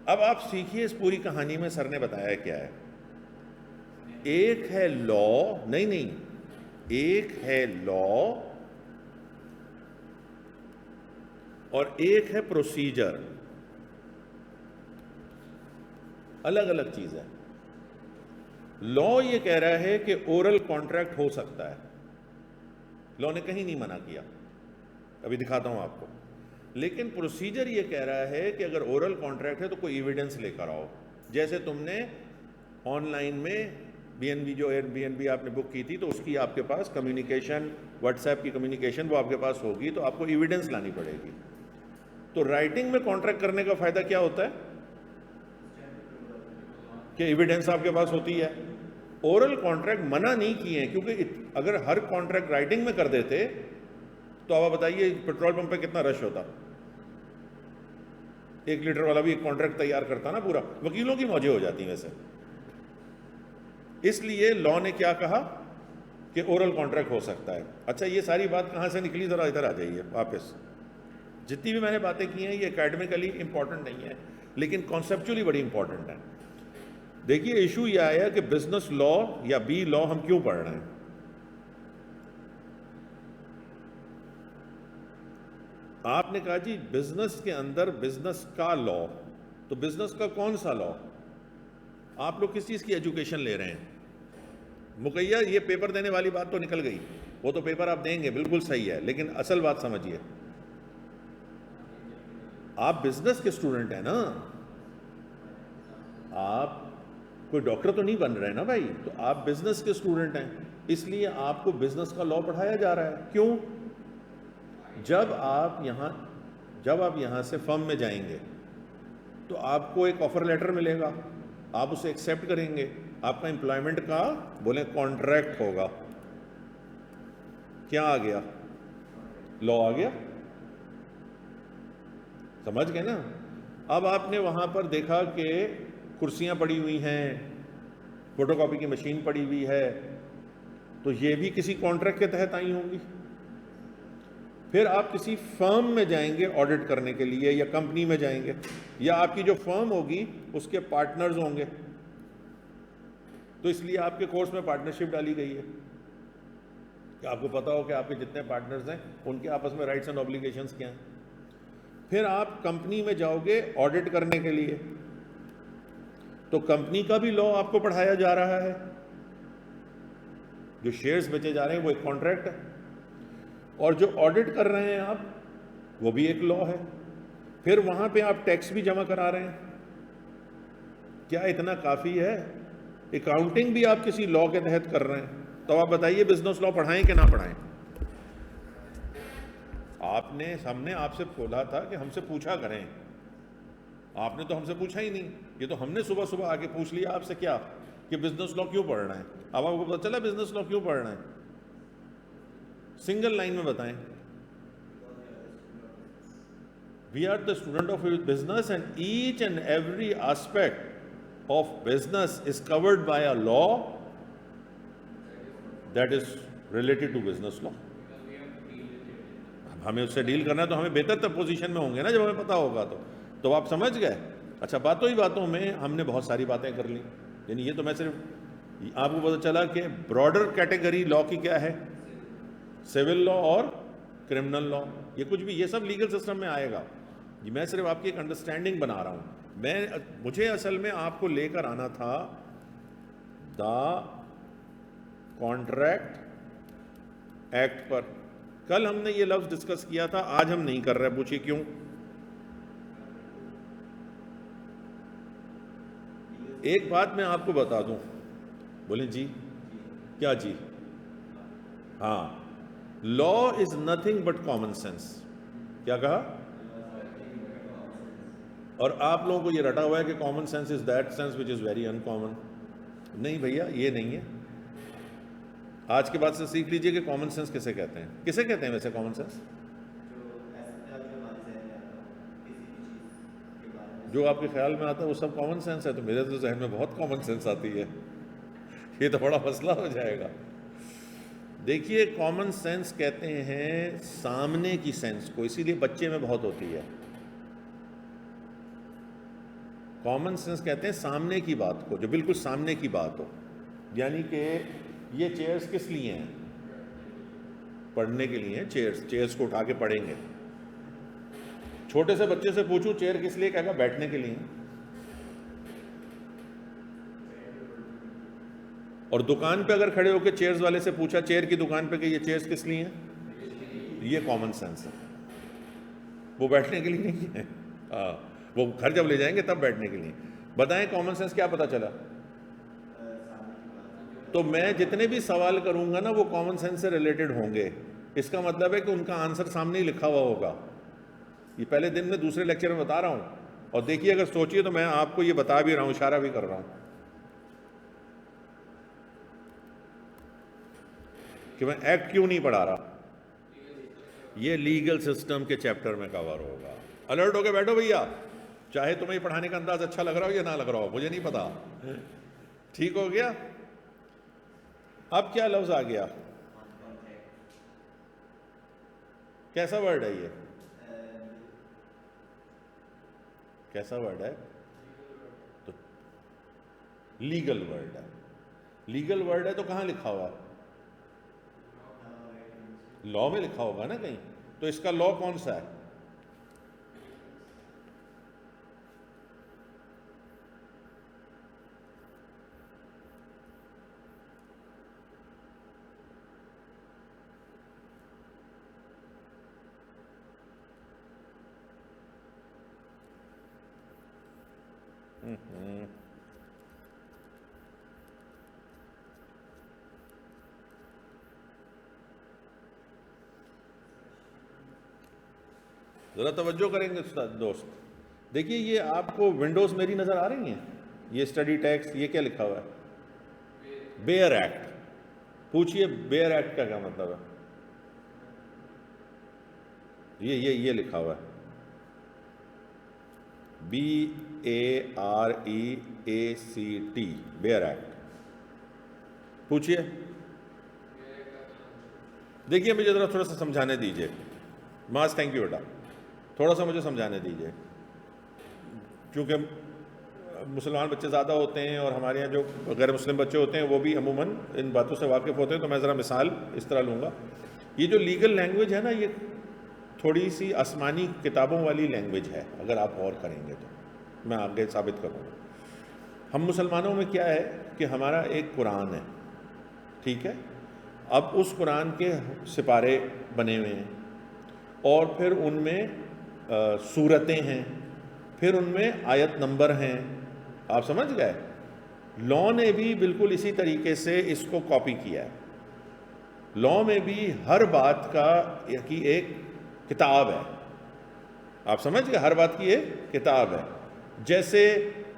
Speaker 1: اب آپ سیکھیے اس پوری کہانی میں سر نے بتایا کیا ہے. ایک ہے لا، نہیں ایک ہے لا اور ایک ہے پروسیجر، الگ الگ چیز ہے. لا یہ کہہ رہا ہے کہ اورل کانٹریکٹ ہو سکتا ہے، لا نے کہیں نہیں منع کیا، ابھی دکھاتا ہوں آپ کو. لیکن پروسیجر یہ کہہ رہا ہے کہ اگر اورل کانٹریکٹ ہے تو کوئی ایویڈنس لے کر آؤ. جیسے تم نے آن لائن میں BNB جو Airbnb آپ نے بک کی تھی، تو اس کی آپ کے پاس کمیونیکیشن، واٹس ایپ کی کمیونیکیشن وہ آپ کے پاس ہوگی، تو آپ کو ایویڈنس لانی پڑے گی. تو رائٹنگ میں کانٹریکٹ کرنے کا فائدہ کیا ہوتا ہے کہ ایویڈنس آپ کے پاس ہوتی ہے. اورل کانٹریکٹ منع نہیں کیے ہیں، کیونکہ اگر ہر کانٹریکٹ رائٹنگ میں کر دیتے تو اب آپ بتائیے پیٹرول پمپ پہ کتنا رش ہوتا. 1 لیٹر والا بھی ایک کانٹریکٹ تیار کرتا نا پورا، وکیلوں کی موجیں ہو جاتی ہیں ویسے. اس لیے لا نے کیا کہا کہ اورل کانٹریکٹ ہو سکتا ہے. اچھا یہ ساری بات کہاں سے نکلی؟ ذرا ادھر آ جائیے واپس. جتنی بھی میں نے باتیں کی ہیں یہ اکیڈمیکلی امپورٹنٹ نہیں ہے، لیکن کانسیپچولی بڑی امپورٹنٹ ہے. دیکھیے ایشو یہ آیا کہ بزنس لا یا بی لا ہم کیوں پڑھ رہے ہیں. آپ نے کہا جی بزنس کے اندر بزنس کا لا، تو بزنس کا کون سا لا؟ آپ لوگ کس چیز کی ایجوکیشن لے رہے ہیں؟ مقیہ یہ پیپر دینے والی بات تو نکل گئی، وہ تو پیپر آپ دیں گے بالکل صحیح ہے، لیکن اصل بات سمجھیے. آپ بزنس کے اسٹوڈنٹ ہیں نا، آپ کوئی ڈاکٹر تو نہیں بن رہے نا بھائی، تو آپ بزنس کے اسٹوڈنٹ ہیں، اس لیے آپ کو بزنس کا لا پڑھایا جا رہا ہے. کیوں؟ جب آپ یہاں سے فرم میں جائیں گے تو آپ کو ایک آفر لیٹر ملے گا، آپ اسے ایکسیپٹ کریں گے، آپ کا امپلائمنٹ کا بولیں کانٹریکٹ ہوگا. کیا آ گیا؟ لا آ گیا. سمجھ گئے نا؟ اب آپ نے وہاں پر دیکھا کہ کرسیاں پڑی ہوئی ہیں، فوٹو کاپی کی مشین پڑی ہوئی ہے، تو یہ بھی کسی کانٹریکٹ کے تحت آئی ہوں گی. پھر آپ کسی فرم میں جائیں گے آڈٹ کرنے کے لیے، یا کمپنی میں جائیں گے، یا آپ کی جو فرم ہوگی اس کے پارٹنرز ہوں گے، تو اس لیے آپ کے کورس میں پارٹنرشپ ڈالی گئی ہے کہ آپ کو پتا ہو کہ آپ کے جتنے پارٹنرز ہیں ان کے آپس میں رائٹس اینڈ اوبلیگیشنز کیا ہیں. پھر آپ کمپنی میں جاؤ گے آڈٹ کرنے کے لیے، تو کمپنی کا بھی لا آپ کو پڑھایا جا رہا ہے. جو شیئرز بیچے جا رہے ہیں وہ ایک کانٹریکٹ ہے, اور جو آڈٹ کر رہے ہیں آپ وہ بھی ایک لا ہے. پھر وہاں پہ آپ ٹیکس بھی جمع کرا رہے ہیں. کیا اتنا کافی ہے؟ اکاؤنٹنگ بھی آپ کسی لا کے تحت کر رہے ہیں. تو آپ بتائیے بزنس لا پڑھائیں کہ نہ پڑھائیں؟ ہم نے آپ سے بولا تھا کہ ہم سے پوچھا کریں. آپ نے تو ہم سے پوچھا ہی نہیں. یہ تو ہم نے صبح صبح آ کے پوچھ لیا آپ سے کیا کہ بزنس لا کیوں پڑھنا ہے. اب آپ کو پتا چلا بزنس لا کیوں پڑھنا ہے؟ سنگل لائن میں بتائیں. We are the student of business, and each and every aspect of business is covered by a law that is related to business law. ہمیں اس سے ڈیل کرنا ہے تو ہمیں بہتر پوزیشن میں ہوں گے نا جب ہمیں پتا ہوگا. تو آپ سمجھ گئے. اچھا, باتوں ہی باتوں میں ہم نے بہت ساری باتیں کر لیں. یعنی یہ تو میں صرف آپ کو پتا چلا کہ براڈر کیٹیگری لا کی کیا ہے, سول لا اور کرمنل لا. یہ کچھ بھی, یہ سب لیگل سسٹم میں آئے گا. میں صرف آپ کی ایک انڈرسٹینڈنگ بنا رہا ہوں. مجھے اصل میں آپ کو لے کر آنا تھا دا کانٹریکٹ ایکٹ پر. کل ہم نے یہ لفظ ڈسکس کیا تھا, آج ہم نہیں کر رہے. پوچھئے کیوں؟ ایک بات میں آپ کو بتا دوں. بولیں جی, کیا جی؟ ہاں, law is nothing but common sense. کیا کہا؟ اور آپ لوگوں کو یہ رٹا ہوا ہے کہ common sense is that sense which is very in common. نہیں بھیا, یہ نہیں ہے. آج کے بعد سے سیکھ لیجئے کہ کامن سینس کسے کہتے ہیں. کسے کہتے ہیں ویسے کامن سینس؟ جو آپ کے خیال میں آتا ہے وہ سب کامن سینس ہے. تو میرے تو ذہن میں بہت کامن سینس آتی ہے. یہ تو بڑا مسئلہ ہو جائے گا. دیکھیے, کامن سینس کہتے ہیں سامنے کی سینس کو, اسی لیے بچے میں بہت ہوتی ہے. کامن سینس کہتے ہیں سامنے کی بات کو, جو بالکل سامنے کی بات ہو. یعنی کہ یہ چیئرز کس لیے ہیں؟ پڑھنے کے لیے. چیئرز کو اٹھا کے پڑھیں گے. چھوٹے سے بچے سے پوچھوں چیئر کس لیے, کہے گا بیٹھنے کے لیے. اور دکان پہ اگر کھڑے ہو کے چیئرز والے سے پوچھا چیئر کی دکان پہ کہ یہ چیئرز کس لیے ہیں, یہ کامن سینس ہے. وہ بیٹھنے کے لیے نہیں ہے. وہ گھر جب لے جائیں گے تب بیٹھنے کے لیے. بتائیں کامن سینس کیا پتا چلا؟ تو میں جتنے بھی سوال کروں گا نا وہ کامن سینس سے ریلیٹڈ ہوں گے. اس کا مطلب ہے کہ ان کا آنسر سامنے ہی لکھا ہوا ہوگا. یہ پہلے دن میں دوسرے لیکچر میں بتا رہا ہوں. اور دیکھیے, اگر سوچیے تو میں آپ کو یہ بتا بھی رہا ہوں, اشارہ بھی کر رہا ہوں کہ میں ایکٹ کیوں نہیں پڑھا رہا. یہ لیگل سسٹم کے چیپٹر میں کور ہوگا. الرٹ ہو کے بیٹھو بھیا, چاہے تمہیں پڑھانے کا انداز اچھا لگ رہا ہو یا نہ لگ رہا ہو, مجھے نہیں پتا. ٹھیک ہو گیا؟ اب کیا لفظ آ گیا؟ کیسا ورڈ ہے یہ؟ کیسا ورڈ ہے؟ تو لیگل ورڈ ہے. لیگل ورڈ ہے تو کہاں لکھا ہوا ہے؟ لا میں لکھا ہوگا نا کہیں. تو اس کا لا کون سا ہے؟ ذرا توجہ کریں گے دوست. دیکھیے, یہ آپ کو ونڈوز میری نظر آ رہی ہیں. یہ اسٹڈی ٹیکسٹ, یہ کیا لکھا ہوا ہے؟ Bare act. پوچھئے بیئر ایکٹ کا کیا مطلب ہے؟ یہ لکھا ہوا ہے BAREACT, بیئر ایکٹ. پوچھئے. دیکھیے, مجھے ذرا تھوڑا سا سمجھانے دیجئے. ماس تھینک یو بیٹا. تھوڑا سا مجھے سمجھانے دیجئے, کیونکہ مسلمان بچے زیادہ ہوتے ہیں اور ہمارے یہاں جو غیر مسلم بچے ہوتے ہیں وہ بھی عموماً ان باتوں سے واقف ہوتے ہیں. تو میں ذرا مثال اس طرح لوں گا. یہ جو لیگل لینگویج ہے نا, یہ تھوڑی سی آسمانی کتابوں والی لینگویج ہے. اگر آپ غور کریں گے تو میں آگے ثابت کروں گا. ہم مسلمانوں میں کیا ہے کہ ہمارا ایک قرآن ہے، ٹھیک ہے، اب اس قرآن کے سپارے بنے ہوئے ہیں، اور پھر ان میں سورتیں ہیں، پھر ان میں آیت نمبر ہیں، آپ سمجھ گئے؟ لاء نے بھی بالکل اسی طریقے سے اس کو کاپی کیا ہے۔ لاء میں بھی ہر بات کی ایک کتاب ہے، آپ سمجھ گئے؟ ہر بات کی ایک کتاب ہے۔ جیسے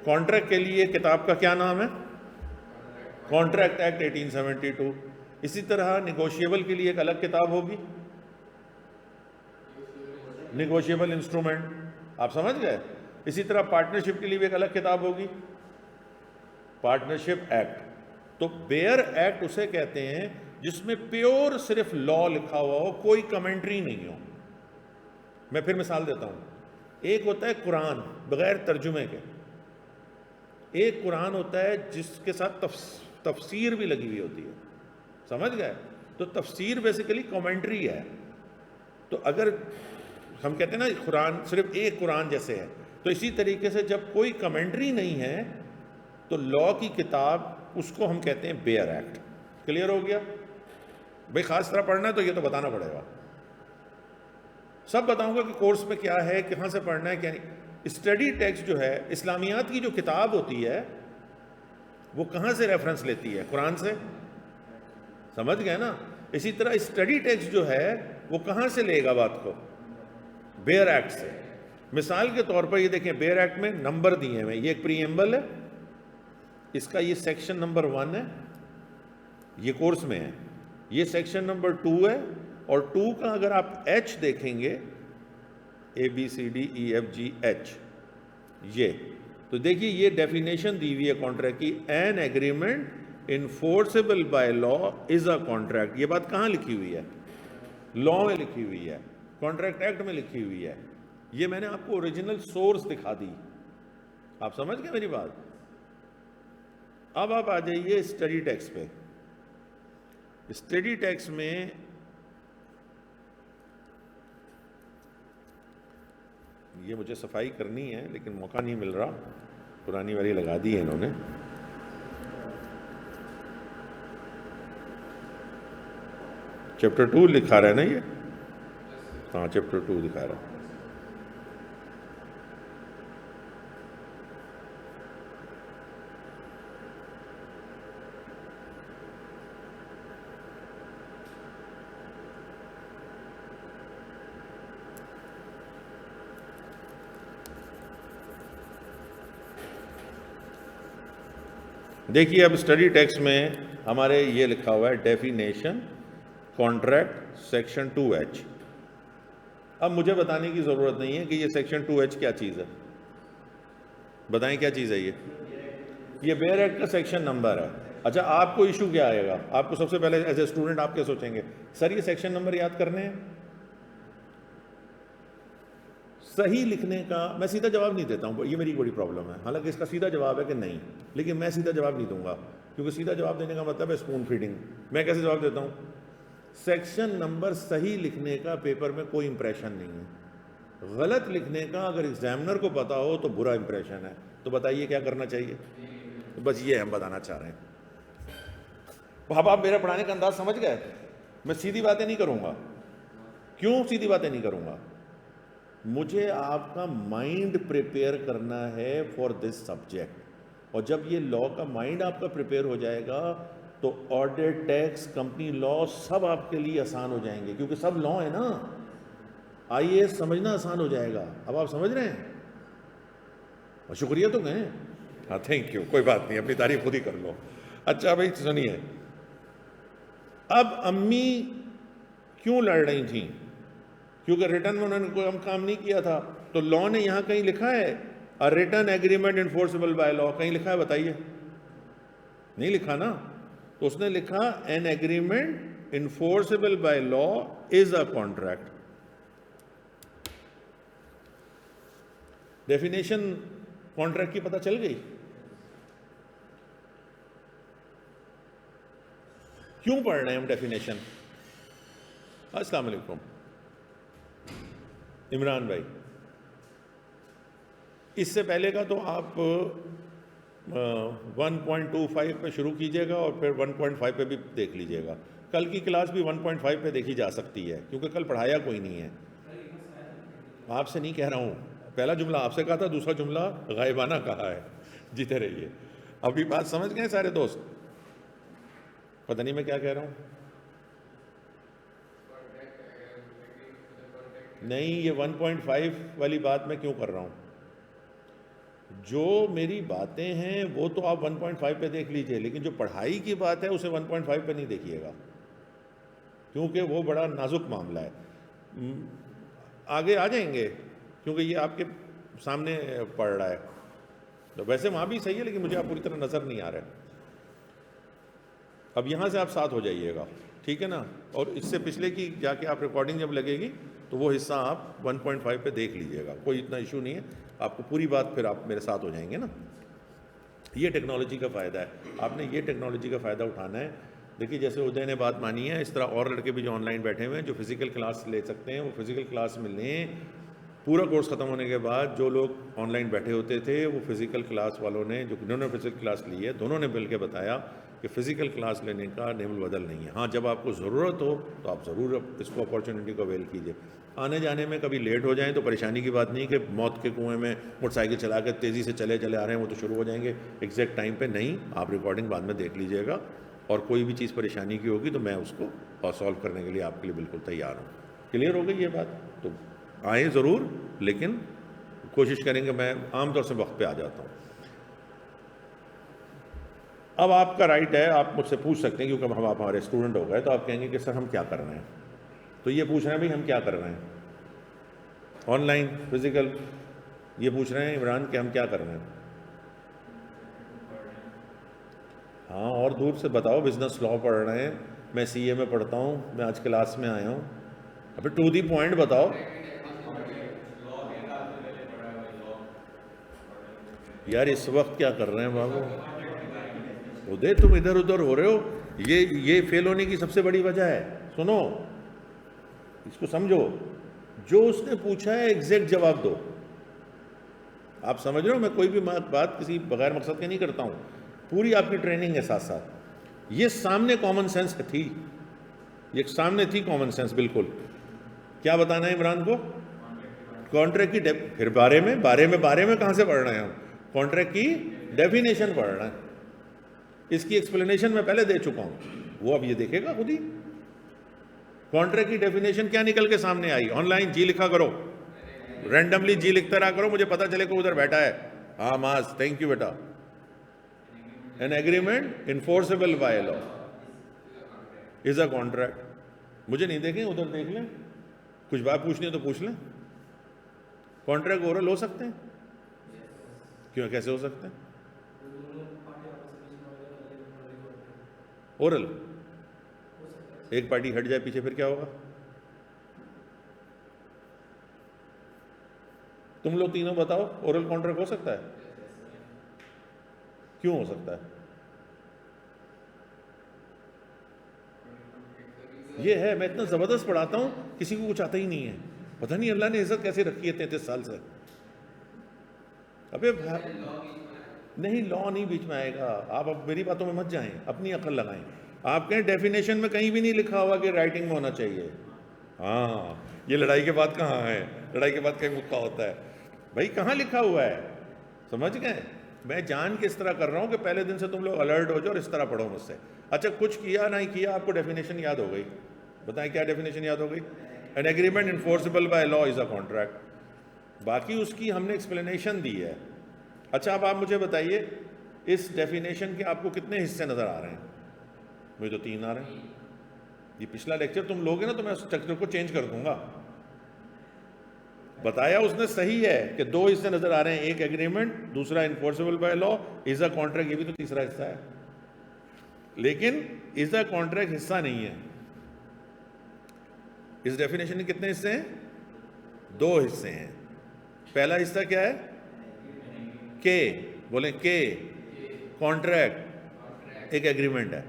Speaker 1: کانٹریکٹ کے لیے کتاب کا کیا نام ہے؟ Contract act 1872۔ اسی طرح نیگوشیبل کے لیے ایک الگ کتاب ہوگی، نیگوشیبل انسٹرومنٹ، آپ سمجھ گئے؟ اسی طرح پارٹنرشپ کے لیے بھی ایک الگ کتاب ہوگی، پارٹنرشپ ایکٹ۔ تو بیئر ایکٹ اسے کہتے ہیں جس میں پیور صرف لاء لکھا ہوا ہو، کوئی کمنٹری نہیں ہو۔ میں پھر مثال دیتا ہوں، ایک ہوتا ہے قرآن بغیر ترجمے کے، ایک قرآن ہوتا ہے جس کے ساتھ تفسیر بھی لگی ہوئی ہوتی ہے، سمجھ گئے؟ تو تفسیر بیسیکلی کمنٹری ہے۔ تو اگر ہم کہتے ہیں نا قرآن صرف ایک قرآن جیسے ہے، تو اسی طریقے سے جب کوئی کمنٹری نہیں ہے تو لاء کی کتاب اس کو ہم کہتے ہیں بیئر ایکٹ۔ کلیئر ہو گیا؟ بھئی خاص طرح پڑھنا ہے تو یہ تو بتانا پڑے گا، سب بتاؤں گا کہ کورس میں کیا ہے، کہاں سے پڑھنا ہے، کیا نہیں۔ اسٹڈی ٹیکسٹ جو ہے، اسلامیات کی جو کتاب ہوتی ہے، وہ کہاں سے ریفرنس لیتی ہے؟ قرآن سے، سمجھ گئے نا؟ اسی طرح اسٹڈی ٹیکسٹ جو ہے وہ کہاں سے لے گا بات کو؟ بیئر ایکٹ سے۔ مثال کے طور پر یہ دیکھیں، بیئر ایکٹ میں نمبر دیے ہیں، یہ ایک پری ایمبل ہے، اس کا یہ سیکشن نمبر 1 ہے، یہ کورس میں ہے، یہ سیکشن نمبر 2 ہے، اور 2 کا اگر آپ ایچ دیکھیں گے، ABCDEFGH، یہ تو دیکھیے یہ ڈیفینیشن دی ہوئی ہے کانٹریکٹ کی، an agreement enforceable by law is a contract. یہ بات کہاں لکھی ہوئی ہے؟ لاء میں لکھی ہوئی ہے، کانٹریکٹ ایکٹ میں لکھی ہوئی ہے۔ یہ میں نے آپ کو اوریجنل سورس دکھا دی، آپ سمجھ گئے میری بات؟ اب آپ آ جائیے اسٹڈی ٹیکسٹ پہ۔ اسٹڈی ٹیکسٹ میں یہ مجھے صفائی کرنی ہے لیکن موقع نہیں مل رہا، پرانی والی لگا دی ہے انہوں نے۔ چیپٹر 2 لکھا رہا ہے نا یہ؟ ہاں چیپٹر 2 دکھا رہا ہے۔ دیکھیے اب اسٹڈی ٹیکسٹ میں ہمارے یہ لکھا ہوا ہے ڈیفینیشن کانٹریکٹ سیکشن 2H۔ اب مجھے بتانے کی ضرورت نہیں ہے کہ یہ سیکشن 2H کیا چیز ہے، بتائیں کیا چیز ہے یہ بیئر ایکٹ کا سیکشن نمبر ہے۔ اچھا آپ کو ایشو کیا آئے گا؟ آپ کو سب سے پہلے ایز اے اسٹوڈنٹ آپ کیا سوچیں گے؟ سر یہ سیکشن نمبر یاد کرنے ہیں؟ صحیح لکھنے کا میں سیدھا جواب نہیں دیتا ہوں، یہ میری بڑی پرابلم ہے، حالانکہ اس کا سیدھا جواب ہے کہ نہیں، لیکن میں سیدھا جواب نہیں دوں گا کیونکہ سیدھا جواب دینے کا مطلب ہے اسپون فیڈنگ۔ میں کیسے جواب دیتا ہوں؟ سیکشن نمبر صحیح لکھنے کا پیپر میں کوئی امپریشن نہیں ہے، غلط لکھنے کا اگر ایگزامنر کو پتا ہو تو برا امپریشن ہے۔ تو بتائیے کیا کرنا چاہیے؟ بس یہ ہم بتانا چاہ رہے ہیں۔ اب آپ میرا پڑھانے کا انداز سمجھ گئے؟ میں سیدھی باتیں نہیں کروں گا۔ کیوں سیدھی باتیں نہیں کروں گا؟ مجھے آپ کا مائنڈ پریپیئر کرنا ہے فار دس سبجیکٹ، اور جب یہ لاء کا مائنڈ آپ کا پریپیئر ہو جائے گا تو آڈٹ، ٹیکس، کمپنی لاء سب آپ کے لیے آسان ہو جائیں گے، کیونکہ سب لاء ہے نا۔ IAS سمجھنا آسان ہو جائے گا۔ اب آپ سمجھ رہے ہیں؟ اور شکریہ تو کہیں، ہاں تھینک یو، کوئی بات نہیں، اپنی تعریف خود ہی کر لو۔ اچھا بھائی سنیے، اب امی کیوں لڑ رہی تھیں؟ کیونکہ ریٹرن میں انہوں نے کوئی کام نہیں کیا تھا، تو لاء نے یہاں کہیں لکھا ہے return agreement enforceable by law, کہیں لکھا ہے؟ بتائیے، نہیں لکھا نا؟ تو اس نے لکھا an agreement enforceable by law is a contract. Definition contract کی پتہ چل گئی؟ کیوں پڑھ رہے ہیں ہم ڈیفینیشن؟ السلام علیکم عمران بھائی، اس سے پہلے کا تو آپ 1.25 پہ شروع کیجیے گا اور پھر 1.5 پہ بھی دیکھ لیجیے گا. کل کی کلاس بھی 1.5 پہ دیکھی جا سکتی ہے کیونکہ کل پڑھایا کوئی نہیں ہے. آپ سے نہیں کہہ رہا ہوں, پہلا جملہ آپ سے کہا تھا, دوسرا جملہ غائبانہ کہا ہے. جیتے رہیے. ابھی بات سمجھ گئے سارے دوست؟ پتہ نہیں میں کیا کہہ رہا ہوں. نہیں, یہ 1.5 والی بات میں کیوں کر رہا ہوں؟ جو میری باتیں ہیں وہ تو آپ 1.5 پہ دیکھ لیجئے, لیکن جو پڑھائی کی بات ہے اسے 1.5 پہ نہیں دیکھیے گا کیونکہ وہ بڑا نازک معاملہ ہے. آگے آ جائیں گے کیونکہ یہ آپ کے سامنے پڑھ رہا ہے. ویسے وہاں بھی صحیح ہے لیکن مجھے آپ پوری طرح نظر نہیں آ رہا ہے. اب یہاں سے آپ ساتھ ہو جائیے گا, ٹھیک ہے نا, اور اس سے پچھلے کی جا کے آپ ریکارڈنگ جب لگے گی تو وہ حصہ آپ 1.5 پہ دیکھ لیجئے گا, کوئی اتنا ایشو نہیں ہے. آپ کو پوری بات پھر آپ میرے ساتھ ہو جائیں گے نا. یہ ٹیکنالوجی کا فائدہ ہے, آپ نے یہ ٹیکنالوجی کا فائدہ اٹھانا ہے. دیکھیے جیسے ادے نے بات مانی ہے, اس طرح اور لڑکے بھی جو آن لائن بیٹھے ہوئے ہیں جو فزیکل کلاس لے سکتے ہیں وہ فزیکل کلاس میں لیں. پورا کورس ختم ہونے کے بعد جو لوگ آن لائن بیٹھے ہوتے تھے وہ فزیکل کلاس والوں نے, جو جنہوں نے فزیکل کلاس لی ہے, دونوں نے مل کے بتایا کہ فزیکل کلاس لینے کا نعم البدل نہیں ہے. ہاں جب آپ کو ضرورت ہو تو آپ ضرور اس کو اپارچونیٹی کو اویل کیجیے. آنے جانے میں کبھی لیٹ ہو جائیں تو پریشانی کی بات نہیں کہ موت کے کنویں میں موٹر سائیکل چلا کے تیزی سے چلے آ رہے ہیں وہ تو شروع ہو جائیں گے ایگزیکٹ ٹائم پہ. نہیں, آپ ریکارڈنگ بعد میں دیکھ لیجیے گا, اور کوئی بھی چیز پریشانی کی ہوگی تو میں اس کو سالو کرنے کے لیے آپ کے لیے بالکل تیار ہوں. کلیئر ہو گئی یہ بات؟ تو آئیں ضرور, لیکن کوشش کریں گے میں عام طور سے وقت پہ آ جاتا ہوں. اب آپ کا رائٹ ہے, آپ مجھ سے پوچھ سکتے ہیں کیونکہ ہم آپ ہمارے اسٹوڈنٹ ہو گئے تو آپ کہیں گے کہ سر ہم کیا کر رہے ہیں. تو یہ پوچھ رہے ہیں بھائی ہم کیا کر رہے ہیں, آن لائن فزیکل, یہ پوچھ رہے ہیں عمران کہ ہم کیا کر رہے ہیں. ہاں اور دور سے بتاؤ, بزنس لاء پڑھ رہے ہیں, میں سی اے میں پڑھتا ہوں, میں آج کلاس میں آیا ہوں. ابھی ٹو دی پوائنٹ بتاؤ. یار اس وقت کیا کر رہے ہیں بابو, ادے تم ادھر ادھر ہو رہے ہو. یہ فیل ہونے کی سب سے بڑی وجہ ہے. سنو اس کو سمجھو, جو اس نے پوچھا ہے ایگزیکٹ جواب دو. آپ سمجھ رہے ہو, میں کوئی بھی بات کسی بغیر مقصد کے نہیں کرتا ہوں, پوری آپ کی ٹریننگ ہے ساتھ ساتھ. یہ سامنے کامن سینس تھی, یہ سامنے تھی کامن سینس بالکل. کیا بتانا ہے عمران کو؟ کانٹریکٹ کی پھر بارے میں کہاں سے پڑھ رہے ہیں ہم؟ کانٹریکٹ کی ڈیفینیشن پڑھ رہے ہیں. اس کی ایکسپلینیشن میں پہلے دے چکا ہوں, وہ اب یہ دیکھے گا خود ہی. کانٹریکٹ کی ڈیفینیشن کیا نکل کے سامنے آئی؟ آن لائن جی لکھا کرو, رینڈملی جی لکھتا رہا کرو, مجھے پتا چلے کہ ادھر بیٹھا ہے. ہاں ماز, thank you beta. An agreement enforceable by law is a contract. مجھے نہیں دیکھیں, ادھر دیکھ لیں, کچھ بات پوچھنی ہے تو پوچھ لیں. کانٹریکٹ اورل ہو سکتے ہیں؟ کیوں, کیسے ہو سکتے ہیں اورل؟ ایک پارٹی ہٹ جائے پیچھے پھر کیا ہوگا؟ تم لوگ تینوں بتاؤ, اورل کانٹریکٹ ہو سکتا ہے؟ کیوں ہو سکتا ہے؟ یہ ہے, میں اتنا زبردست پڑھاتا ہوں, کسی کو کچھ آتا ہی نہیں ہے. پتہ نہیں اللہ نے عزت کیسے رکھی ہے 33 سال سے. ابے نہیں, لا نہیں بیچ میں آئے گا. آپ اب میری باتوں میں مت جائیں, اپنی عقل لگائیں. آپ کہیں ڈیفینیشن میں کہیں بھی نہیں لکھا ہوا کہ رائٹنگ میں ہونا چاہیے. ہاں, یہ لڑائی کے بعد کہاں ہے, لڑائی کے بعد کہیں مکہ ہوتا ہے بھائی, کہاں لکھا ہوا ہے؟ سمجھ گئے؟ میں جان کے اس طرح کر رہا ہوں کہ پہلے دن سے تم لوگ الرٹ ہو جاؤ اور اس طرح پڑھو مجھ سے. اچھا کچھ کیا نہیں کیا, آپ کو ڈیفینیشن یاد ہو گئی, بتائیں کیا ڈیفینیشن یاد ہو گئی؟ An agreement enforceable by law is a contract. باقی اس کی ہم نے ایکسپلینیشن دی ہے. اچھا اب آپ مجھے بتائیے, اس ڈیفینیشن کے آپ کو کتنے حصے نظر آ رہے ہیں؟ مجھے تو 3 آ رہے ہیں. یہ پچھلا لیکچر تم لوگے نا تو میں اس اسٹرکچر کو چینج کر دوں گا. بتایا اس نے صحیح ہے کہ 2 حصے نظر آ رہے ہیں, ایک ایگریمنٹ, دوسرا enforceable by law is a contract. یہ بھی تو تیسرا حصہ ہے, لیکن از اے کانٹریکٹ حصہ نہیں ہے. اس ڈیفینیشن کے کتنے حصے ہیں؟ 2 حصے ہیں. پہلا حصہ کیا ہے؟ کہ بولیں کہ کانٹریکٹ ایک ایگریمنٹ ہے.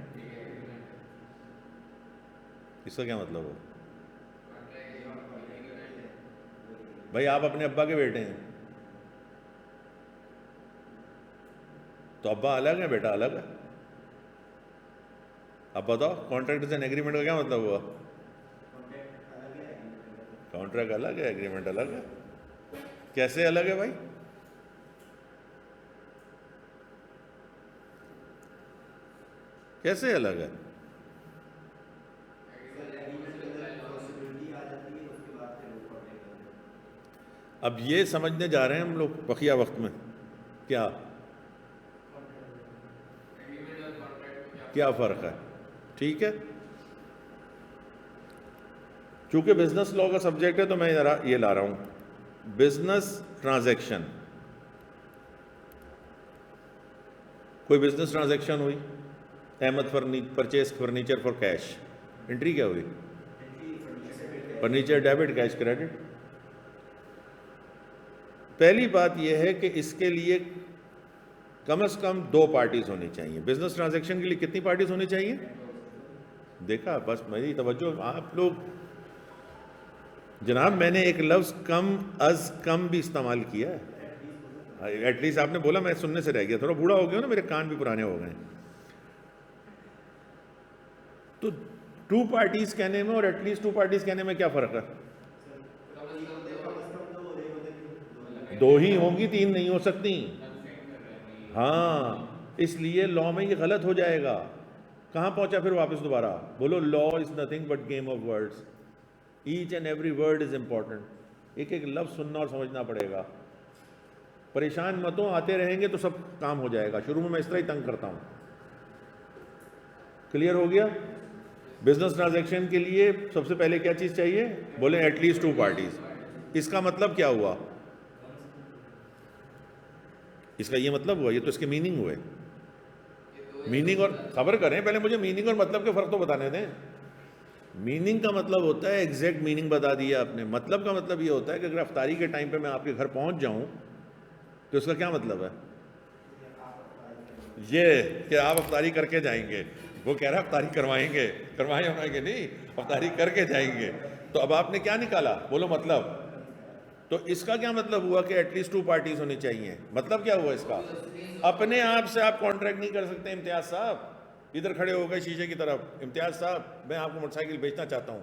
Speaker 1: اس کا کیا مطلب ہو بھائی؟ آپ اپنے ابا کے بیٹے ہیں, تو ابا الگ ہے، بیٹا الگ ہے. اب بتاؤ کانٹریکٹ اینڈ ایگریمنٹ کا کیا مطلب ہوا؟ کانٹریکٹ الگ ہے، ایگریمنٹ الگ ہے. کیسے الگ ہے بھائی؟ کیسے الگ ہے؟ اب یہ سمجھنے جا رہے ہیں ہم لوگ بقیہ وقت میں کیا فرق ہے. ٹھیک ہے، چونکہ بزنس لا کا سبجیکٹ ہے تو میں یہ لا رہا ہوں. بزنس ٹرانزیکشن، کوئی بزنس ٹرانزیکشن ہوئی، Ahmed purchase furniture for cash, entry کیا ہوئی؟ Furniture debit, cash credit. پہلی بات یہ ہے کہ اس کے لیے کم از کم 2 پارٹیز ہونی چاہیے. بزنس ٹرانزیکشن کے لیے کتنی پارٹیز ہونی چاہیے؟ دیکھا، بس میری توجہ. آپ لوگ جناب، میں نے ایک لفظ کم از کم بھی استعمال کیا ہے. ایٹ لیسٹ آپ نے بولا، میں سننے سے رہ گیا، تھوڑا بوڑھا ہو گیا نا، میرے کان بھی پرانے ہو گئے. تو 2 پارٹیز کہنے میں اور ایٹ لیسٹ 2 پارٹیز کہنے میں کیا فرق ہے؟ 2 ہی ہوں گی، 3 نہیں ہو سکتی. ہاں، اس لیے لا میں یہ غلط ہو جائے گا. کہاں پہنچا پھر واپس دوبارہ؟ بولو law is nothing but game of words. Each and every word is important. ایک ایک لفظ سننا اور سمجھنا پڑے گا. پریشان مت ہو، آتے رہیں گے تو سب کام ہو جائے گا. شروع میں اس طرح ہی تنگ کرتا ہوں. کلیئر ہو گیا؟ بزنس ٹرانزیکشن کے لیے سب سے پہلے کیا چیز چاہیے؟ بولیں ایٹ لیسٹ 2 پارٹیز. اس کا مطلب کیا ہوا؟ اس کا یہ مطلب ہوا، یہ تو اس کے میننگ ہوئے. میننگ اور خبر کریں، پہلے مجھے میننگ اور مطلب کے فرق تو بتانے دیں. میننگ کا مطلب ہوتا ہے ایگزیکٹ میننگ بتا دیا آپ نے. مطلب کا مطلب یہ ہوتا ہے کہ اگر افطاری کے ٹائم پہ میں آپ کے گھر پہنچ جاؤں تو اس کا کیا مطلب ہے؟ یہ کہ آپ افطاری کر کے جائیں گے. وہ کہہ رہا ہے افطاری کروائیں گے نہیں، افطاری کر کے جائیں گے. تو اب آپ نے کیا نکالا؟ بولو مطلب. تو اس کا کیا مطلب ہوا کہ ایٹ لیسٹ 2 پارٹیز ہونی چاہیے. مطلب کیا ہوا اس کا؟ اپنے آپ سے آپ کانٹریکٹ نہیں کر سکتے. امتیاز صاحب ادھر کھڑے ہو گئے شیشے کی طرف، امتیاز صاحب میں آپ کو موٹر سائیکل بیچنا چاہتا ہوں.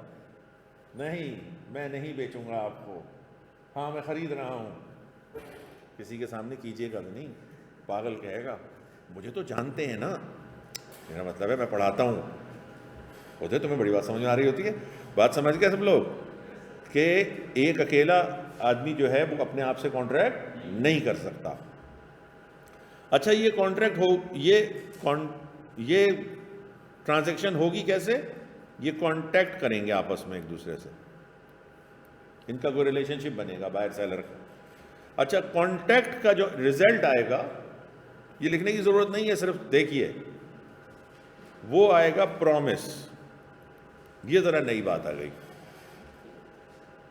Speaker 1: نہیں، میں نہیں بیچوں گا آپ کو. ہاں، میں خرید رہا ہوں. کسی کے سامنے کیجیے گا نہیں، پاگل کہے گا. مجھے تو جانتے ہیں نا، میرا مطلب ہے میں پڑھاتا ہوں. ہوتے تمہیں بڑی بات سمجھ میں آ رہی ہوتی ہے. بات سمجھ گئے سب لوگ کہ ایک اکیلا آدمی جو ہے وہ اپنے آپ سے کانٹریکٹ نہیں کر سکتا. اچھا، یہ کانٹریکٹ ہو، یہ ٹرانزیکشن ہوگی کیسے؟ یہ کانٹیکٹ کریں گے آپس میں ایک دوسرے سے، ان کا کوئی ریلیشن شپ بنے گا بائر سیلر کا. اچھا، کانٹیکٹ کا جو ریزلٹ آئے گا، یہ لکھنے کی ضرورت نہیں ہے، صرف دیکھیے، وہ آئے گا پرومس. یہ ذرا نئی بات آ گئی.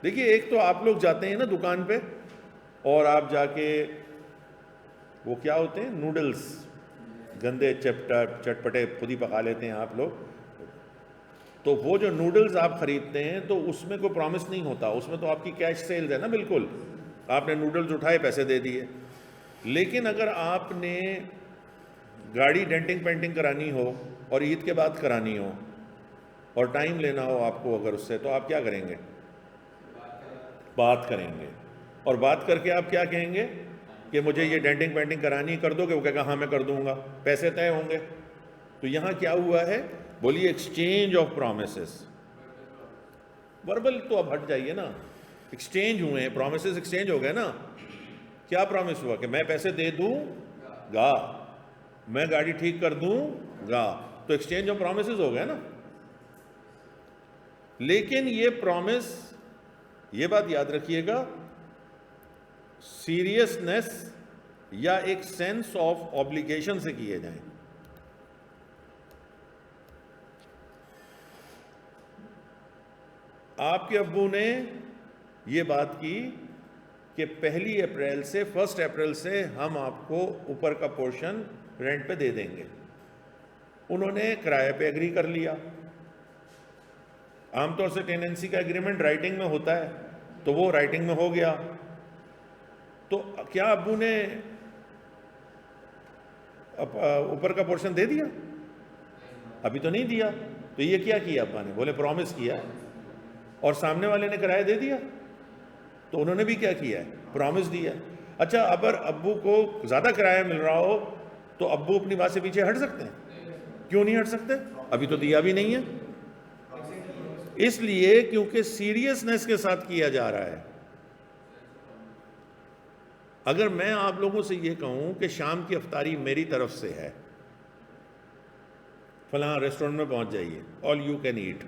Speaker 1: دیکھیے، ایک تو آپ لوگ جاتے ہیں نا دکان پہ اور آپ جا کے وہ کیا ہوتے ہیں، نوڈلز گندے چٹپٹے خود ہی پکا لیتے ہیں آپ لوگ. تو وہ جو نوڈلز آپ خریدتے ہیں تو اس میں کوئی پرومس نہیں ہوتا. اس میں تو آپ کی کیش سیلز ہے نا. بالکل، آپ نے نوڈلز اٹھائے، پیسے دے دیے. لیکن اگر آپ نے گاڑی ڈینٹنگ پینٹنگ کرانی ہو اور عید کے بعد کرانی ہو اور ٹائم لینا ہو آپ کو اگر اس سے، تو آپ کیا کریں گے؟ بات کریں گے. اور بات کر کے آپ کیا کہیں گے کہ مجھے یہ ڈینٹنگ پینٹنگ کرانی کر دو گے؟ وہ کہے گا ہاں میں کر دوں گا. پیسے طے ہوں گے. تو یہاں کیا ہوا ہے؟ بولیے ایکسچینج آف پرومسز. وربل تو اب ہٹ جائیے نا، ایکسچینج ہوئے ہیں، پرومسز ایکسچینج ہو گئے نا. کیا پرومس ہوا؟ کہ میں پیسے دے دوں گا، میں گاڑی ٹھیک کر دوں گا. تو ایکسچینج آف پرومسز ہو گئے نا. لیکن یہ پرومس، یہ بات یاد رکھیے گا، سیریسنس یا ایک سینس آف آبلیگیشن سے کیے جائیں. آپ کے ابو نے یہ بات کی کہ 1 اپریل سے 1 اپریل سے ہم آپ کو اوپر کا پورشن رینٹ پہ دے دیں گے. انہوں نے کرایہ پہ ایگری کر لیا. عام طور سے ٹیننسی کا ایگریمنٹ رائٹنگ میں ہوتا ہے، تو وہ رائٹنگ میں ہو گیا. تو کیا ابو نے اوپر کا پورشن دے دیا؟ ابھی تو نہیں دیا. تو یہ کیا کیا ابا نے؟ بولے پرومس کیا. اور سامنے والے نے کرایہ دے دیا تو انہوں نے بھی کیا کیا ہے؟ پرومس دیا. اچھا اگر ابو کو زیادہ کرایہ مل رہا ہو تو ابو اپنی بات سے پیچھے ہٹ سکتے ہیں؟ کیوں نہیں ہٹ سکتے؟ ابھی تو دیا بھی نہیں ہے. اس لیے کیونکہ سیریسنس کے ساتھ کیا جا رہا ہے. اگر میں آپ لوگوں سے یہ کہوں کہ شام کی افطاری میری طرف سے ہے، فلاں ریسٹورنٹ میں پہنچ جائیے، آل یو کین ایٹ،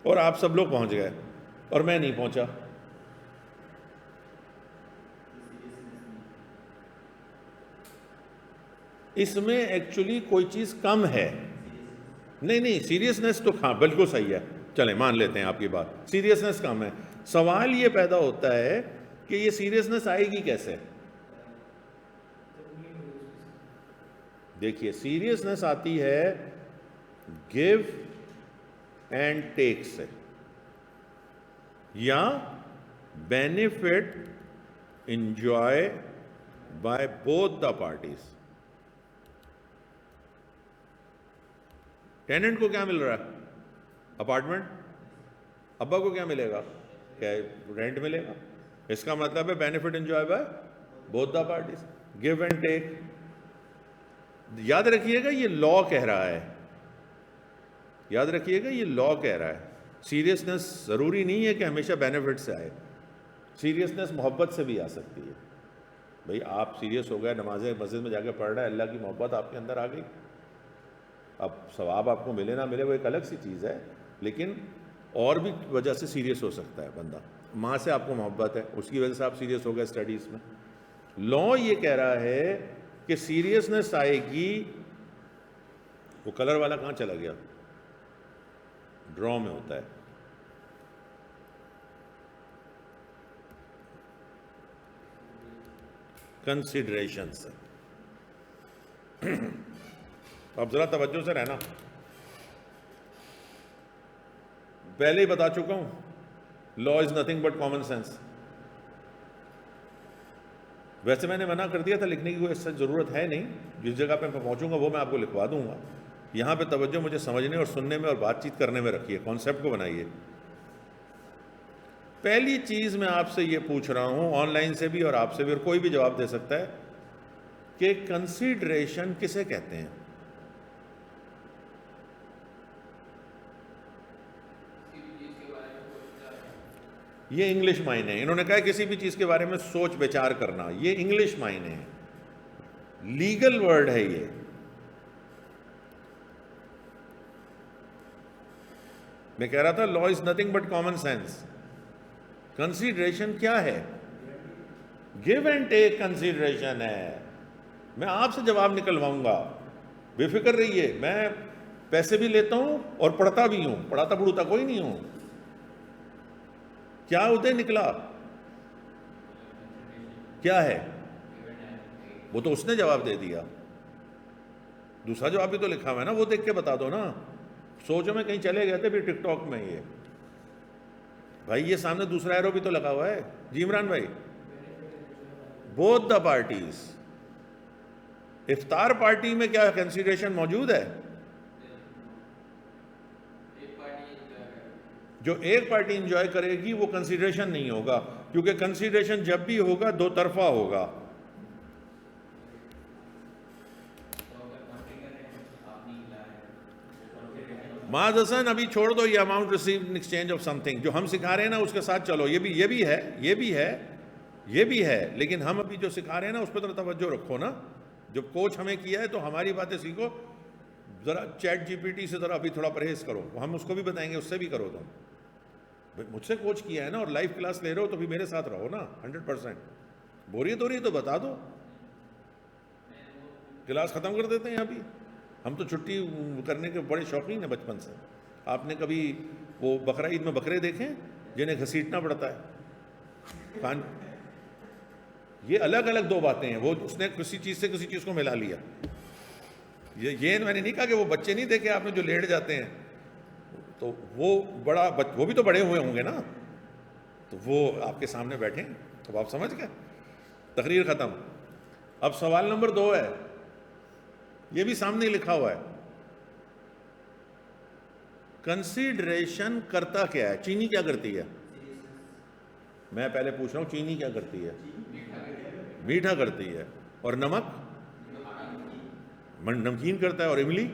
Speaker 1: اور آپ سب لوگ پہنچ گئے اور میں نہیں پہنچا، اس میں ایکچولی کوئی چیز کم ہے. نہیں سیریسنس تو ہاں بالکل صحیح ہے، چلیں مان لیتے ہیں آپ کی بات، سیریسنس کم ہے. سوال یہ پیدا ہوتا ہے کہ یہ سیریسنس آئے گی کیسے؟ دیکھیے سیریسنس آتی ہے گیو اینڈ ٹیک سے، یا benefit enjoy by both the parties. Tenant کو کیا مل رہا ہے؟ اپارٹمنٹ. ابا کو کیا ملے گا؟ کیا رینٹ ملے گا. اس کا مطلب ہے benefit enjoy by both the parties, give and take. یاد رکھیے گا یہ لا کہہ رہا ہے، یاد رکھیے گا یہ لا کہہ رہا ہے. سیریسنس ضروری نہیں ہے کہ ہمیشہ بینیفٹ سے آئے، سیریسنس محبت سے بھی آ سکتی ہے. بھئی آپ سیریس ہو گئے، نمازیں مسجد میں جا کے پڑھ رہے ہیں، اللہ کی محبت آپ کے اندر آ گئی. اب ثواب آپ کو ملے نہ ملے وہ ایک الگ سی چیز ہے، لیکن اور بھی وجہ سے سیریس ہو سکتا ہے بندہ. ماں سے آپ کو محبت ہے، اس کی وجہ سے آپ سیریس ہو گئے اسٹڈیز میں. لا یہ کہہ رہا ہے کہ سیریسنس آئے گی. وہ کلر والا کہاں چلا گیا؟ ڈرا میں ہوتا ہے. کنسیڈریشن سے. اب ذرا توجہ سے رہنا، پہلے ہی بتا چکا ہوں، law is nothing but common sense. ویسے میں نے منع کر دیا تھا لکھنے کی، کوئی اس سے ضرورت ہے نہیں. جس جگہ پہ میں پہنچوں گا وہ میں آپ کو لکھوا دوں گا. یہاں پہ توجہ مجھے سمجھنے اور سننے میں اور بات چیت کرنے میں رکھیے، کانسیپٹ کو بنائیے. پہلی چیز میں آپ سے یہ پوچھ رہا ہوں، آن لائن سے بھی اور آپ سے بھی، اور کوئی بھی جواب دے سکتا ہے، کہ کنسیڈریشن کسے کہتے ہیں؟ یہ انگلش معنی ہے. انہوں نے کہا کسی بھی چیز کے بارے میں سوچ بچار کرنا، یہ انگلش معنی ہے، لیگل ورڈ ہے یہ. میں کہہ رہا تھا law is nothing but common sense. Consideration کیا ہے؟ گیو اینڈ ٹیک کنسیڈریشن ہے. میں آپ سے جواب نکلواؤں گا، بے فکر رہیے. میں پیسے بھی لیتا ہوں اور پڑھتا بھی ہوں، پڑھاتا پڑھوتا کوئی نہیں ہوں. کیا ادھر نکلا؟ کیا ہے؟ وہ تو اس نے جواب دے دیا. دوسرا جواب بھی تو لکھا ہوا ہے نا، وہ دیکھ کے بتا دو نا. سوچو میں کہیں چلے گئے تھے پھر ٹک ٹاک میں یہ بھائی، یہ سامنے دوسرا ایرو بھی تو لگا ہوا ہے. جی عمران بھائی، بوتھ دا پارٹیز. افطار پارٹی میں کیا کنسیڈریشن موجود ہے؟ جو ایک پارٹی انجوائے کرے گی وہ کنسیڈریشن نہیں ہوگا، کیونکہ کنسیڈریشن جب بھی ہوگا دو طرفہ ہوگا. معاذ حسن ابھی چھوڑ دو یہ amount receive in exchange of some thing, جو ہم سکھا رہے ہیں نا اس کے ساتھ چلو. یہ بھی ہے لیکن ہم ابھی جو سکھا رہے ہیں نا اس پہ ذرا توجہ رکھو نا. جو کوچ ہمیں کیا ہے تو ہماری باتیں سیکھو. ذرا چیٹ جی پی ٹی سے ذرا ابھی تھوڑا پرہیز کرو، ہم اس کو بھی بتائیں گے، اس سے بھی کرو. تم مجھ سے کوچ کیا ہے نا اور لائیو کلاس لے رہے ہو تو بھی میرے ساتھ رہو نا 100%. بوریت ہو رہی ہے تو بتا دو، کلاس ختم کر دیتے ہیں. ابھی ہم تو چھٹی کرنے کے بڑے شوقین ہیں بچپن سے. آپ نے کبھی وہ بقرہ عید میں بکرے دیکھیں جنہیں گھسیٹنا پڑتا ہے؟ یہ الگ الگ دو باتیں ہیں. وہ اس نے کسی چیز سے کسی چیز کو ملا لیا. یہ میں نے نہیں کہا کہ وہ بچے نہیں دیکھے آپ نے جو لیٹ جاتے ہیں، تو وہ بھی تو بڑے ہوئے ہوں گے نا، تو وہ آپ کے سامنے بیٹھیں. اب آپ سمجھ گئے. تقریر ختم. اب سوال نمبر 2 ہے، یہ بھی سامنے لکھا ہوا ہے، کنسیڈریشن کرتا کیا ہے؟ چینی کیا کرتی ہے؟ میں پہلے پوچھ رہا ہوں چینی کیا کرتی ہے؟ میٹھا کرتی ہے. اور نمک نمکین کرتا ہے. اور املی؟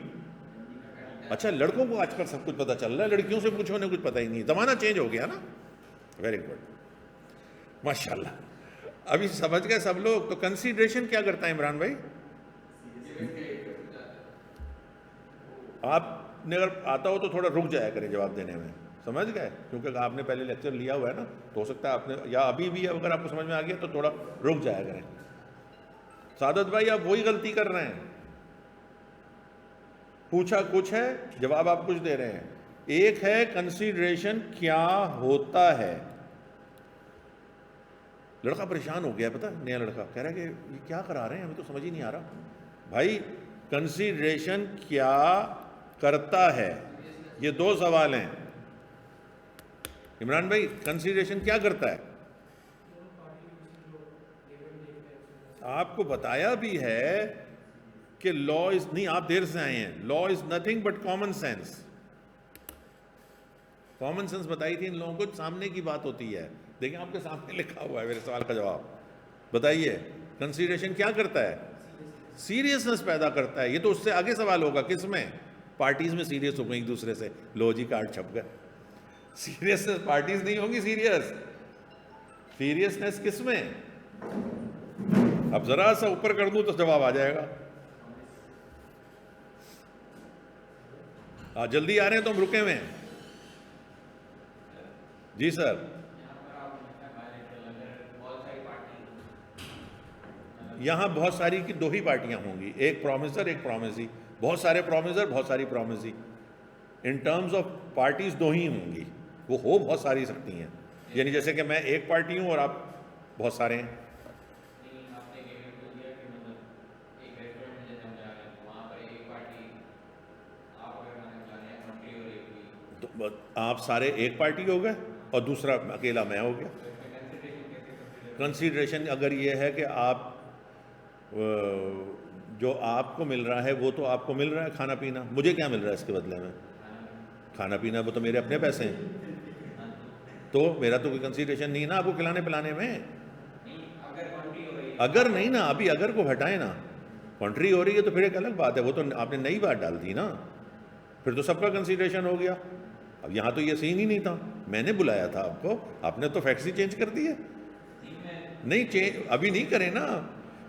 Speaker 1: اچھا لڑکوں کو آج کل سب کچھ پتہ چل رہا ہے، لڑکیوں سے پوچھو انہیں کچھ پتہ ہی نہیں. زمانہ چینج ہو گیا نا. ویری گڈ، ماشاء اللہ. ابھی سمجھ گئے سب لوگ. تو کنسیڈریشن کیا کرتا ہے عمران بھائی؟ آپ نے اگر آتا ہو تو تھوڑا رک جایا کریں جواب دینے میں، سمجھ گئے؟ کیونکہ آپ نے پہلے لیکچر لیا ہوا ہے نا، تو ہو سکتا ہے آپ نے، یا ابھی بھی اگر آپ کو سمجھ میں آ گیا تو تھوڑا رک جایا کریں. سعادت بھائی آپ وہی غلطی کر رہے ہیں، پوچھا کچھ ہے، جواب آپ کچھ دے رہے ہیں. ایک ہے کنسیڈریشن کیا ہوتا ہے. لڑکا پریشان ہو گیا، پتہ نیا لڑکا کہہ رہا ہے کہ یہ کیا کرا رہے ہیں، ہمیں تو سمجھ ہی نہیں آ رہا. بھائی کنسیڈریشن کیا کرتا ہے، یہ 2 سوال ہیں. عمران بھائی کنسیڈریشن کیا کرتا ہے؟ آپ کو بتایا بھی ہے کہ لا از نہیں، آپ دیر سے آئے ہیں. Law is nothing but common sense. Common sense بتائی تھی ان لوگوں کو، سامنے کی بات ہوتی ہے. دیکھیں آپ کے سامنے لکھا ہوا ہے میرے سوال کا جواب. بتائیے کنسیڈریشن کیا کرتا ہے؟ سیریسنس پیدا کرتا ہے. یہ تو اس سے آگے سوال ہوگا، کس میں؟ پارٹیز میں سیریس ہو گئے ایک دوسرے سے، لو جی کارڈ چھپ گئے. سیریسنس پارٹیز نہیں ہوں گی سیریس. سیریسنس کس میں؟ اب ذرا سا اوپر کر دوں تو جواب آ جائے گا. جلدی آ رہے ہیں تو ہم رکے ہوئے ہیں. جی سر. یہاں بہت ساری کی 2 ہی پارٹیاں ہوں گی، ایک پرومیسر ایک پرومیسی. بہت سارے پرومیسر بہت ساری پرومیسی. ان ٹرمز آف پارٹیز 2 ہی ہوں گی. وہ ہو بہت ساری سکتی ہیں، یعنی جیسے کہ میں ایک پارٹی ہوں اور آپ بہت سارے ہیں. تو آپ سارے ایک پارٹی ہو گئے اور دوسرا اکیلا میں ہو گیا. کنسیڈریشن اگر یہ ہے کہ آپ جو آپ کو مل رہا ہے وہ تو آپ کو مل رہا ہے کھانا پینا، مجھے کیا مل رہا ہے اس کے بدلے میں؟ کھانا پینا. وہ تو میرے اپنے پیسے ہیں، تو میرا تو کوئی کنسیڈریشن نہیں نا آپ کو کھلانے پلانے میں. اگر نہیں نا، ابھی اگر کو ہٹائیں نا، کانٹری ہو رہی ہے تو پھر ایک الگ بات ہے. وہ تو آپ نے نئی بات ڈال دی نا، پھر تو سب کا کنسیڈریشن ہو گیا. اب یہاں تو یہ سین ہی نہیں تھا، میں نے بلایا تھا آپ کو، آپ نے تو فیکس ہی چینج کر دی ہے. نہیں چینج ابھی نہیں کریں نا،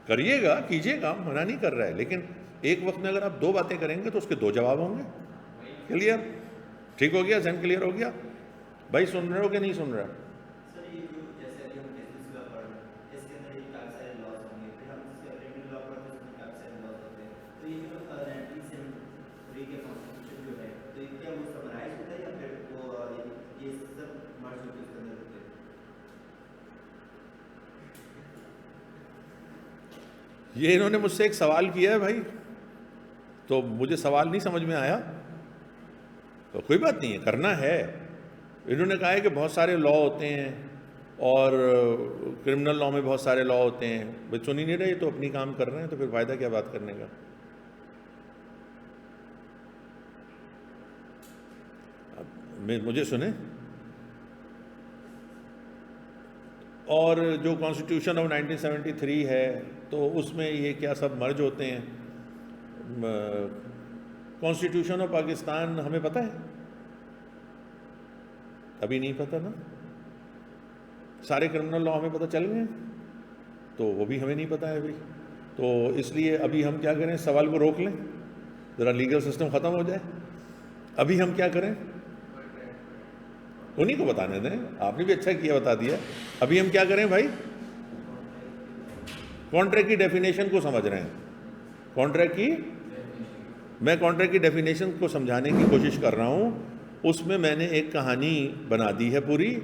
Speaker 1: کریے گا کیجیے گا، منع نہیں کر رہا ہے. لیکن ایک وقت میں اگر آپ 2 باتیں کریں گے تو اس کے 2 جواب ہوں گے. کلیئر؟ ٹھیک ہو گیا؟ ذہن کلیئر ہو گیا؟ بھائی سن رہے ہو کہ نہیں سن رہے؟ یہ انہوں نے مجھ سے ایک سوال کیا ہے بھائی، تو مجھے سوال نہیں سمجھ میں آیا تو کوئی بات نہیں ہے، کرنا ہے. انہوں نے کہا ہے کہ بہت سارے لا ہوتے ہیں اور کرمنل لا میں بہت سارے لا ہوتے ہیں. بھائی سن ہی نہیں رہے تو اپنی کام کر رہے ہیں، تو پھر فائدہ کیا بات کرنے کا؟ مجھے سنیں. اور جو کانسٹیٹیوشن آف 1973 ہے تو اس میں یہ کیا سب مرج ہوتے ہیں. کانسٹیٹیوشن آف پاکستان ہمیں پتہ ہے؟ ابھی نہیں پتہ نا. سارے کرمنل لا ہمیں پتہ چل گئے ہیں تو وہ بھی ہمیں نہیں پتہ ہے ابھی. تو اس لیے ابھی ہم کیا کریں، سوال کو روک لیں، ذرا لیگل سسٹم ختم ہو جائے. ابھی ہم کیا کریں، انہیں کو بتانے دیں. آپ نے بھی اچھا کیا بتا دیا. ابھی ہم کیا کریں بھائی، کانٹریکٹ کی ڈیفینیشن کو سمجھ رہے ہیں. کانٹریکٹ کی، میں کانٹریکٹ کی ڈیفینیشن کو سمجھانے کی کوشش کر رہا ہوں. اس میں میں نے ایک کہانی بنا دی ہے پوری،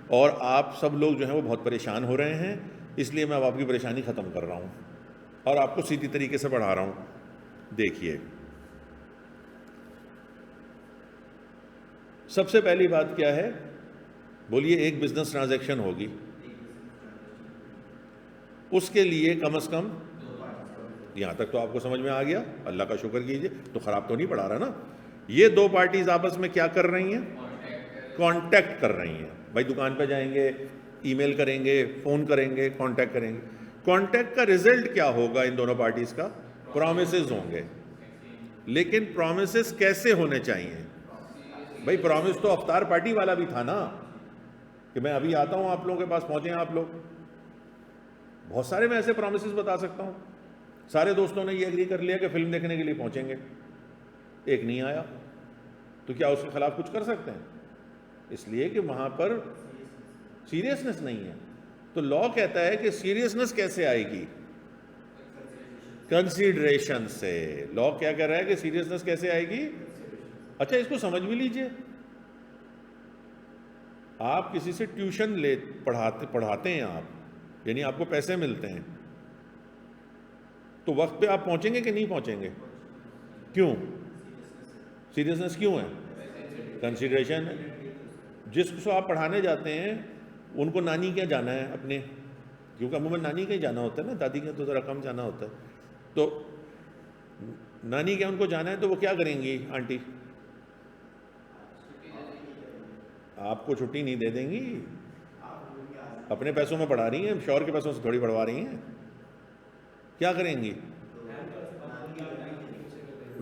Speaker 1: اور آپ سب لوگ جو ہیں وہ بہت پریشان ہو رہے ہیں. اس لیے میں اب آپ کی پریشانی ختم کر رہا ہوں اور آپ کو سیدھی طریقے سے پڑھا رہا ہوں. دیکھیے سب سے پہلی بات کیا ہے، بولیے. ایک بزنس ٹرانزیکشن ہوگی، اس کے لیے کم از کم یہاں تک تو آپ کو سمجھ میں آ گیا, اللہ کا شکر کیجئے. تو خراب تو نہیں پڑھا رہا نا. یہ دو پارٹیز آپس میں کیا کر رہی ہیں؟ کانٹیکٹ کر رہی ہیں. بھائی دکان پہ جائیں گے, ای میل کریں گے, فون کریں گے, کانٹیکٹ کریں گے. کانٹیکٹ کا رزلٹ کیا ہوگا ان دونوں پارٹیز کا؟ پرومسز ہوں گے. لیکن پرومسز کیسے ہونے چاہیے؟ بھائی پرومس تو افطار پارٹی والا بھی تھا نا, کہ میں ابھی آتا ہوں آپ لوگوں کے پاس, پہنچے ہیں آپ لوگ. بہت سارے میں ایسے پرومسز بتا سکتا ہوں. سارے دوستوں نے یہ ایگری کر لیا کہ فلم دیکھنے کے لیے پہنچیں گے, ایک نہیں آیا, تو کیا اس کے خلاف کچھ کر سکتے ہیں؟ اس لیے کہ وہاں پر سیریسنس نہیں ہے. تو لا کہتا ہے کہ سیریسنس کیسے آئے گی؟ کنسیڈریشن سے. لا کیا کہہ رہا ہے کہ سیریسنس کیسے آئے گی؟ اچھا اس کو سمجھ بھی لیجئے. آپ کسی سے ٹیوشن پڑھاتے ہیں آپ, یعنی آپ کو پیسے ملتے ہیں, تو وقت پہ آپ پہنچیں گے کہ نہیں پہنچیں گے؟ کیوں؟ سیریسنس کیوں ہے؟ کنسیڈریشن ہے. جس کو آپ پڑھانے جاتے ہیں ان کو نانی کیا جانا ہے اپنے, کیونکہ عموماً نانی کا ہی جانا ہوتا ہے نا, دادی کا تو ذرا کم جانا ہوتا ہے. تو نانی کیا ان کو جانا ہے, تو وہ کیا کریں گی آنٹی؟ آپ کو چھٹی نہیں دے دیں گی. اپنے پیسوں میں پڑھا رہی ہیں, شوہر کے پیسوں سے تھوڑی پڑھوا رہی ہیں. کیا کریں گی؟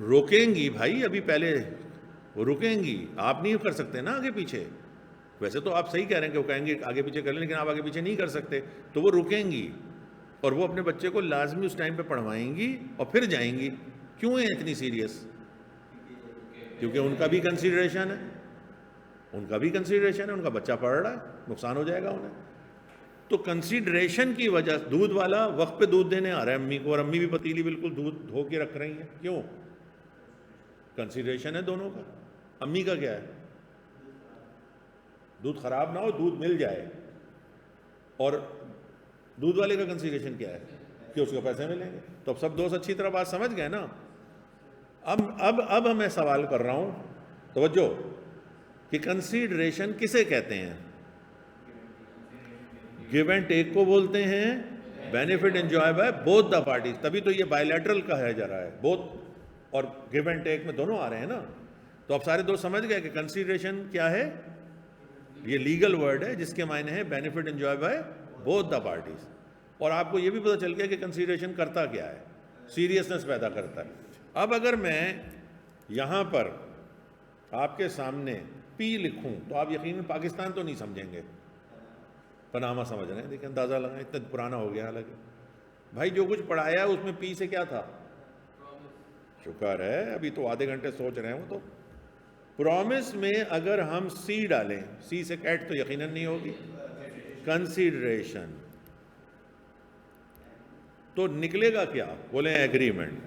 Speaker 1: روکیں گی بھائی, ابھی پہلے وہ رکیں گی. آپ نہیں کر سکتے نا آگے پیچھے. ویسے تو آپ صحیح کہہ رہے ہیں کہ وہ کہیں گے آگے پیچھے کر لیں, لیکن آپ آگے پیچھے نہیں کر سکتے. تو وہ رکیں گی اور وہ اپنے بچے کو لازمی اس ٹائم پہ پڑھوائیں گی اور پھر جائیں گی. کیوں ہیں اتنی سیریس؟ کیونکہ ان کا بھی کنسیڈریشن ہے, ان کا بھی کنسیڈریشن ہے. ان کا بچہ پڑھ رہا ہے, نقصان ہو جائے گا انہیں. تو کنسیڈریشن کی وجہ, دودھ والا وقت پہ دودھ دینے آ رہا ہے امی کو, اور امی بھی پتیلی بالکل دودھ دھو کے رکھ رہی ہیں. کیوں؟ کنسیڈریشن ہے دونوں کا. امی کا کیا ہے؟ دودھ خراب نہ ہو, دودھ مل جائے. اور دودھ والے کا کنسیڈریشن کیا ہے؟ کہ اس کو پیسے ملیں گے. تو اب سب دوست اچھی طرح بات سمجھ گئے نا. اب میں سوال کر رہا ہوں, توجہ, کہ کنسیڈریشن کسے کہتے ہیں؟ گیو اینڈ ٹیک کو بولتے ہیں. Benefit enjoy by both the parties. تبھی تو یہ بائی لیٹرل کہا جا رہا ہے. بوتھ اور گیو اینڈ ٹیک میں دونوں آ رہے ہیں نا. تو اب سارے دوست سمجھ گئے کہ کنسیڈریشن کیا ہے. یہ لیگل ورڈ ہے جس کے معنی ہے benefit enjoy by both the parties. اور آپ کو یہ بھی پتہ چل گیا کہ کنسیڈریشن کرتا کیا ہے, سیریسنس پیدا کرتا ہے. اب اگر میں یہاں پر آپ کے سامنے پی لکھوں تو آپ یقیناً پاکستان تو نہیں سمجھیں گے, پاناما سمجھ رہے ہیں. دیکھیں اندازہ لگائیں, اتنا پرانا ہو گیا. حالانکہ بھائی جو کچھ پڑھایا اس میں پی سے کیا تھا؟ شکر ہے, ابھی تو آدھے گھنٹے سوچ رہے ہیں. وہ تو پرومس میں اگر ہم سی ڈالیں, سی سے کیٹ تو یقیناً نہیں ہوگی, کنسیڈریشن, تو نکلے گا کیا؟ بولیں ایگریمنٹ.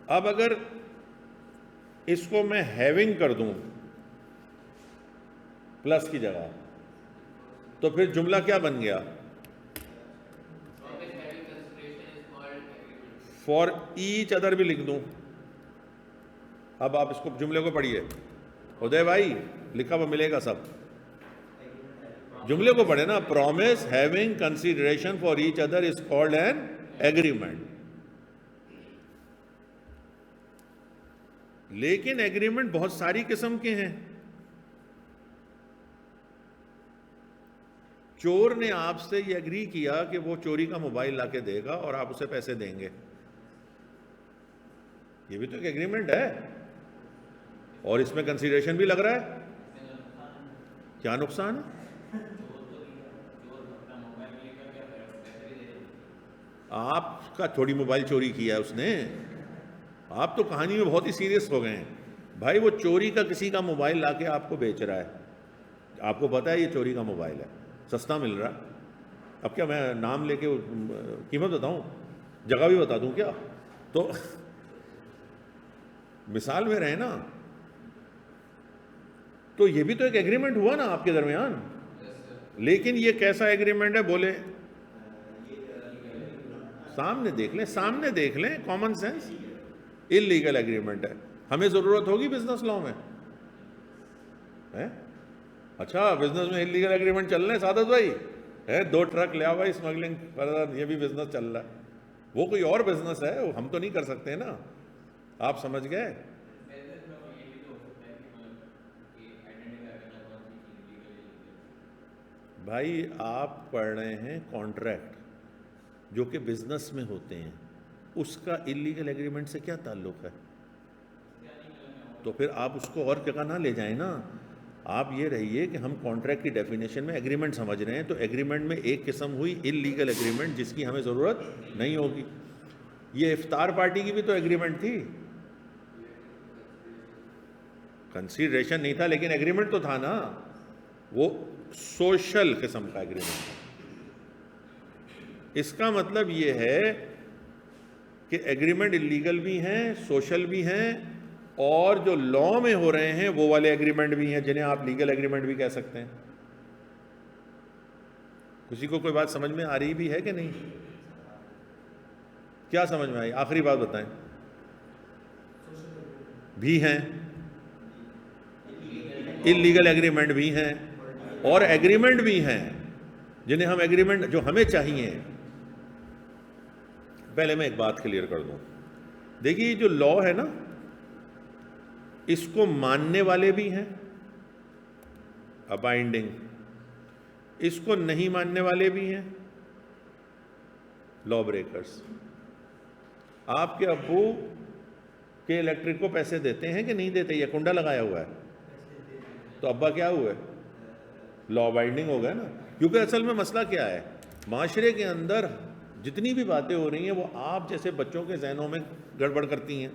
Speaker 1: اب اگر اس کو میں ہیونگ کر دوں پلس کی جگہ, تو پھر جملہ کیا بن گیا؟ فار ایچ ادر بھی لکھ دوں. اب آپ اس کو جملے کو پڑھیے, ادے بھائی لکھا ہوا ملے گا سب. جملے کو پڑھے نا. Promise having consideration for each other is called an agreement. لیکن ایگریمنٹ بہت ساری قسم کے ہیں. چور نے آپ سے یہ ایگری کیا کہ وہ چوری کا موبائل لا کے دے گا اور آپ اسے پیسے دیں گے, یہ بھی تو ایک ایگریمنٹ ہے, اور اس میں کنسیڈریشن بھی لگ رہا ہے. کیا نقصان ہے؟ آپ کا تھوڑی موبائل چوری کیا ہے اس نے. آپ تو کہانی میں بہت ہی سیریس ہو گئے ہیں. بھائی وہ چوری کا کسی کا موبائل لا کے آپ کو بیچ رہا ہے, آپ کو پتا ہے یہ چوری کا موبائل ہے, سستا مل رہا. اب کیا میں نام لے کے قیمت بتاؤں, جگہ بھی بتا دوں کیا؟ تو مثال میں رہے نا. تو یہ بھی تو ایک ایگریمنٹ ہوا نا آپ کے درمیان. لیکن یہ کیسا ایگریمنٹ ہے؟ بولے سامنے دیکھ لیں, سامنے دیکھ لیں, کامن سینس. انلیگل ایگریمنٹ ہے. ہمیں ضرورت ہوگی بزنس لاء میں؟ اچھا بزنس میں انلیگل ایگریمنٹ چل رہے ہیں سعادت بھائی, ہے 2 ٹرک لیا ہوا اسمگلنگ، یہ بھی بزنس چل رہا ہے، وہ کوئی اور بزنس ہے، ہم تو نہیں کر سکتے نا، آپ سمجھ گئے؟ بھائی آپ پڑھ رہے ہیں کانٹریکٹ جو کہ بزنس میں ہوتے ہیں، اس کا انلیگل ایگریمنٹ سے کیا تعلق ہے؟ تو پھر آپ اس کو اور جگہ نہ لے جائیں نا، آپ یہ رہیے کہ ہم کانٹریکٹ کی ڈیفینیشن میں ایگریمنٹ سمجھ رہے ہیں، تو ایگریمنٹ میں ایک قسم ہوئی انلیگل ایگریمنٹ جس کی ہمیں ضرورت نہیں ہوگی۔ یہ افطار پارٹی کی بھی تو ایگریمنٹ تھی، کنسیڈریشن نہیں تھا لیکن ایگریمنٹ تو تھا نا، وہ سوشل قسم کا ایگریمنٹ تھا۔ اس کا مطلب یہ ہے کہ ایگریمنٹ انلیگل بھی ہیں، سوشل بھی ہیں، اور جو لا میں ہو رہے ہیں وہ والے ایگریمنٹ بھی ہیں جنہیں آپ لیگل ایگریمنٹ بھی کہہ سکتے ہیں۔ کسی کو کوئی بات سمجھ میں آ رہی بھی ہے کہ نہیں؟ کیا سمجھ میں آئی؟ آخری بات بتائیں۔ بھی ہیں، انلیگل ایگریمنٹ بھی ہیں، اور ایگریمنٹ بھی ہیں جنہیں ہم ایگریمنٹ جو ہمیں چاہیے۔ پہلے میں ایک بات کلیئر کر دوں، دیکھیے جو لا ہے نا، اس کو ماننے والے بھی ہیں ابائنڈنگ، اس کو نہیں ماننے والے بھی ہیں لا بریکرز۔ آپ کے ابو کے الیکٹرک کو پیسے دیتے ہیں کہ نہیں دیتے؟ یہ کنڈا لگایا ہوا ہے تو ابا کیا ہوئے؟ لا ابائنڈنگ ہو گئے نا۔ کیونکہ اصل میں مسئلہ کیا ہے، معاشرے کے اندر جتنی بھی باتیں ہو رہی ہیں وہ آپ جیسے بچوں کے ذہنوں میں گڑبڑ کرتی ہیں۔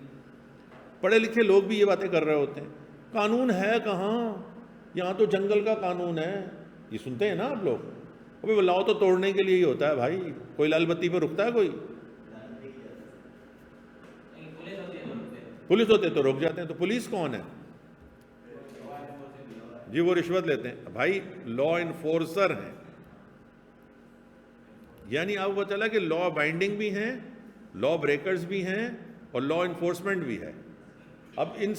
Speaker 1: پڑھے لکھے لوگ بھی یہ باتیں کر رہے ہوتے ہیں، قانون ہے کہاں، یہاں تو جنگل کا قانون ہے، یہ سنتے ہیں نا آپ لوگ۔ ابھی لاؤ تو توڑنے کے لیے ہی ہوتا ہے بھائی، کوئی لال بتی پہ رکتا ہے کوئی؟ پولیس ہوتے تو رک جاتے ہیں، تو پولیس کون ہے؟ جی وہ رشوت لیتے ہیں بھائی، لا انفورسر ہیں۔ یعنی آپ کو چلا کہ لا بائنڈنگ بھی ہیں، لا بریکرز بھی ہیں، اور لا انفورسمنٹ بھی ہے۔ اب ان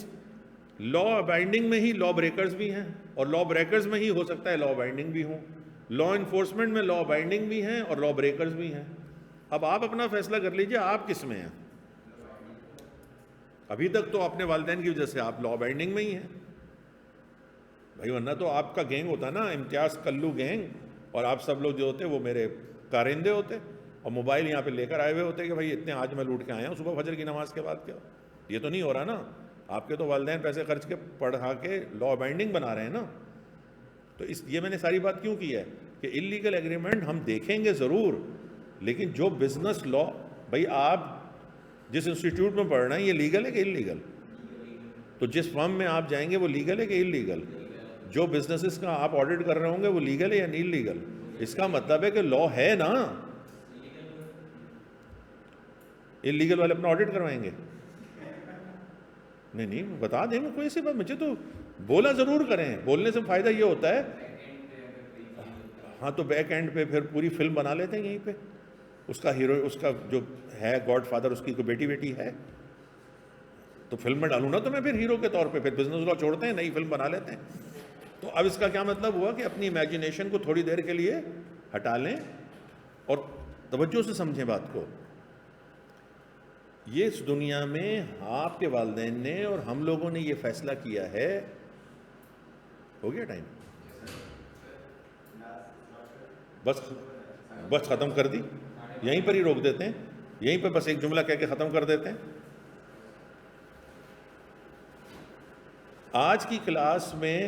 Speaker 1: لا بائنڈنگ میں ہی لا بریکرز بھی ہیں، اور لا بریکرز میں ہی ہو سکتا ہے لا بائنڈنگ بھی ہوں، لا انفورسمنٹ میں لا بائنڈنگ بھی ہیں اور لا بریکرز بھی ہیں۔ اب آپ اپنا فیصلہ کر لیجئے آپ کس میں ہیں۔ ابھی تک تو اپنے والدین کی وجہ سے آپ لا بائنڈنگ میں ہی ہیں بھائی، ورنہ تو آپ کا گینگ ہوتا نا امتیاز کلو گینگ، اور آپ سب لوگ جو ہوتے وہ میرے کارندے ہوتے، اور موبائل یہاں پہ لے کر آئے ہوئے ہوتے کہ بھائی اتنے آج میں لوٹ کے آیا ہوں صبح فجر کی نماز کے بعد۔ کیا یہ تو نہیں ہو رہا نا، آپ کے تو والدین پیسے خرچ کے پڑھا کے لا بائنڈنگ بنا رہے ہیں نا۔ تو یہ میں نے ساری بات کیوں کی ہے کہ انلیگل ایگریمنٹ ہم دیکھیں گے ضرور، لیکن جو بزنس لا، بھائی آپ جس انسٹیٹیوٹ میں پڑھ رہے ہیں یہ لیگل ہے کہ انلیگل؟ تو جس فرم میں آپ جائیں گے وہ لیگل ہے کہ انلیگل؟ جو بزنسز کا آپ آڈٹ کر رہے ہوں گے وہ لیگل ہے یا نہیں لیگل؟ اس کا مطلب ہے کہ لا ہے نا۔ انلیگل والے اپنا آڈٹ کروائیں گے؟ نہیں بتا دیں گے، کوئی ایسی بات، مجھے تو بولا ضرور کریں، بولنے سے فائدہ یہ ہوتا ہے۔ ہاں تو بیک اینڈ پہ پھر پوری فلم بنا لیتے ہیں یہیں پہ، اس کا ہیرو، اس کا جو ہے گاڈ فادر، اس کی کوئی بیٹی ہے تو فلم میں ڈالوں نا تو میں پھر ہیرو کے طور پہ، پھر بزنس لا چھوڑتے ہیں، نئی فلم بنا لیتے ہیں۔ تو اب اس کا کیا مطلب ہوا کہ اپنی امیجنیشن کو تھوڑی دیر کے لیے ہٹا لیں اور توجہ سے سمجھیں بات کو۔ یہ اس دنیا میں آپ کے والدین نے اور ہم لوگوں نے یہ فیصلہ کیا ہے۔ ہو گیا ٹائم؟ بس ختم کر دی، یہیں پر ہی روک دیتے ہیں، یہیں پر بس ایک جملہ کہہ کے ختم کر دیتے ہیں۔ آج کی کلاس میں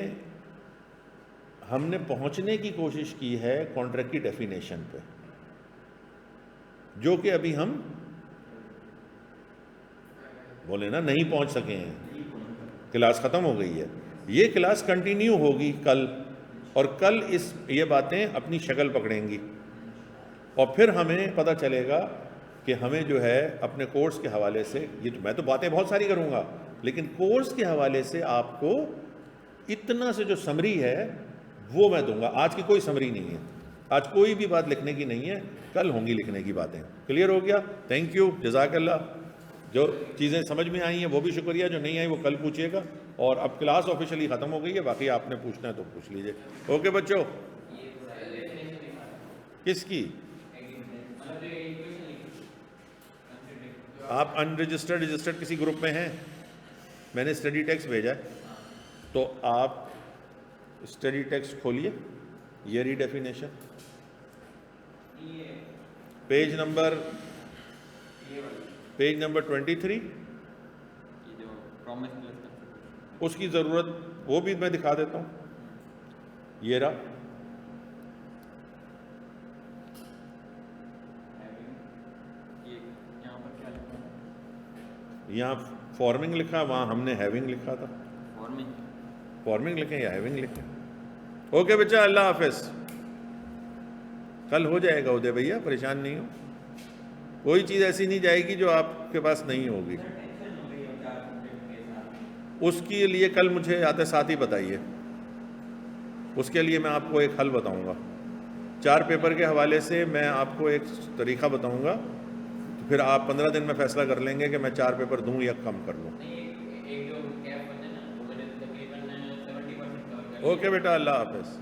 Speaker 1: ہم نے پہنچنے کی کوشش کی ہے کانٹریکٹ کی ڈیفینیشن پہ، جو کہ ابھی ہم بولے نا نہیں پہنچ سکے ہیں، کلاس ختم ہو گئی ہے۔ یہ کلاس کنٹینیو ہوگی کل، اور کل یہ باتیں اپنی شکل پکڑیں گی، اور پھر ہمیں پتہ چلے گا کہ ہمیں جو ہے اپنے کورس کے حوالے سے، میں تو باتیں بہت ساری کروں گا لیکن کورس کے حوالے سے آپ کو اتنا سے جو سمری ہے وہ میں دوں گا۔ آج کی کوئی سمری نہیں ہے، آج کوئی بھی بات لکھنے کی نہیں ہے، کل ہوں گی لکھنے کی باتیں۔ کلیئر ہو گیا؟ تھینک یو، جزاک اللہ۔ جو چیزیں سمجھ میں آئی ہیں وہ بھی شکریہ، جو نہیں آئی وہ کل پوچھیے گا۔ اور اب کلاس آفیشلی ختم ہو گئی ہے، باقی آپ نے پوچھنا ہے تو پوچھ لیجئے۔ اوکے بچوں؟ کس کی؟ آپ ان رجسٹرڈ کسی گروپ میں ہیں؟ میں نے اسٹڈی ٹیکسٹ بھیجا ہے، تو آپ اسٹڈی ٹیکسٹ کھولیے، یہ ری ڈیفینیشن پیج نمبر 23، اس کی ضرورت وہ بھی میں دکھا دیتا ہوں، یہ رہا، یہاں فارمنگ لکھا، وہاں ہم نے ہیونگ لکھا تھا، فارمنگ لکھیں یا ہیونگ لکھیں۔ اوکے بچہ، اللہ حافظ، کل ہو جائے گا ادے بھیا، پریشان نہیں ہو، کوئی چیز ایسی نہیں جائے گی جو آپ کے پاس نہیں ہوگی۔ اس کے لیے کل مجھے آتے ساتھ ہی بتائیے، اس کے لیے میں آپ کو ایک حل بتاؤں گا، 4 پیپر کے حوالے سے میں آپ کو ایک طریقہ بتاؤں گا، پھر آپ 15 دن میں فیصلہ کر لیں گے کہ میں 4 پیپر دوں یا کم کر لوں۔ اوکے بیٹا، اللہ حافظ۔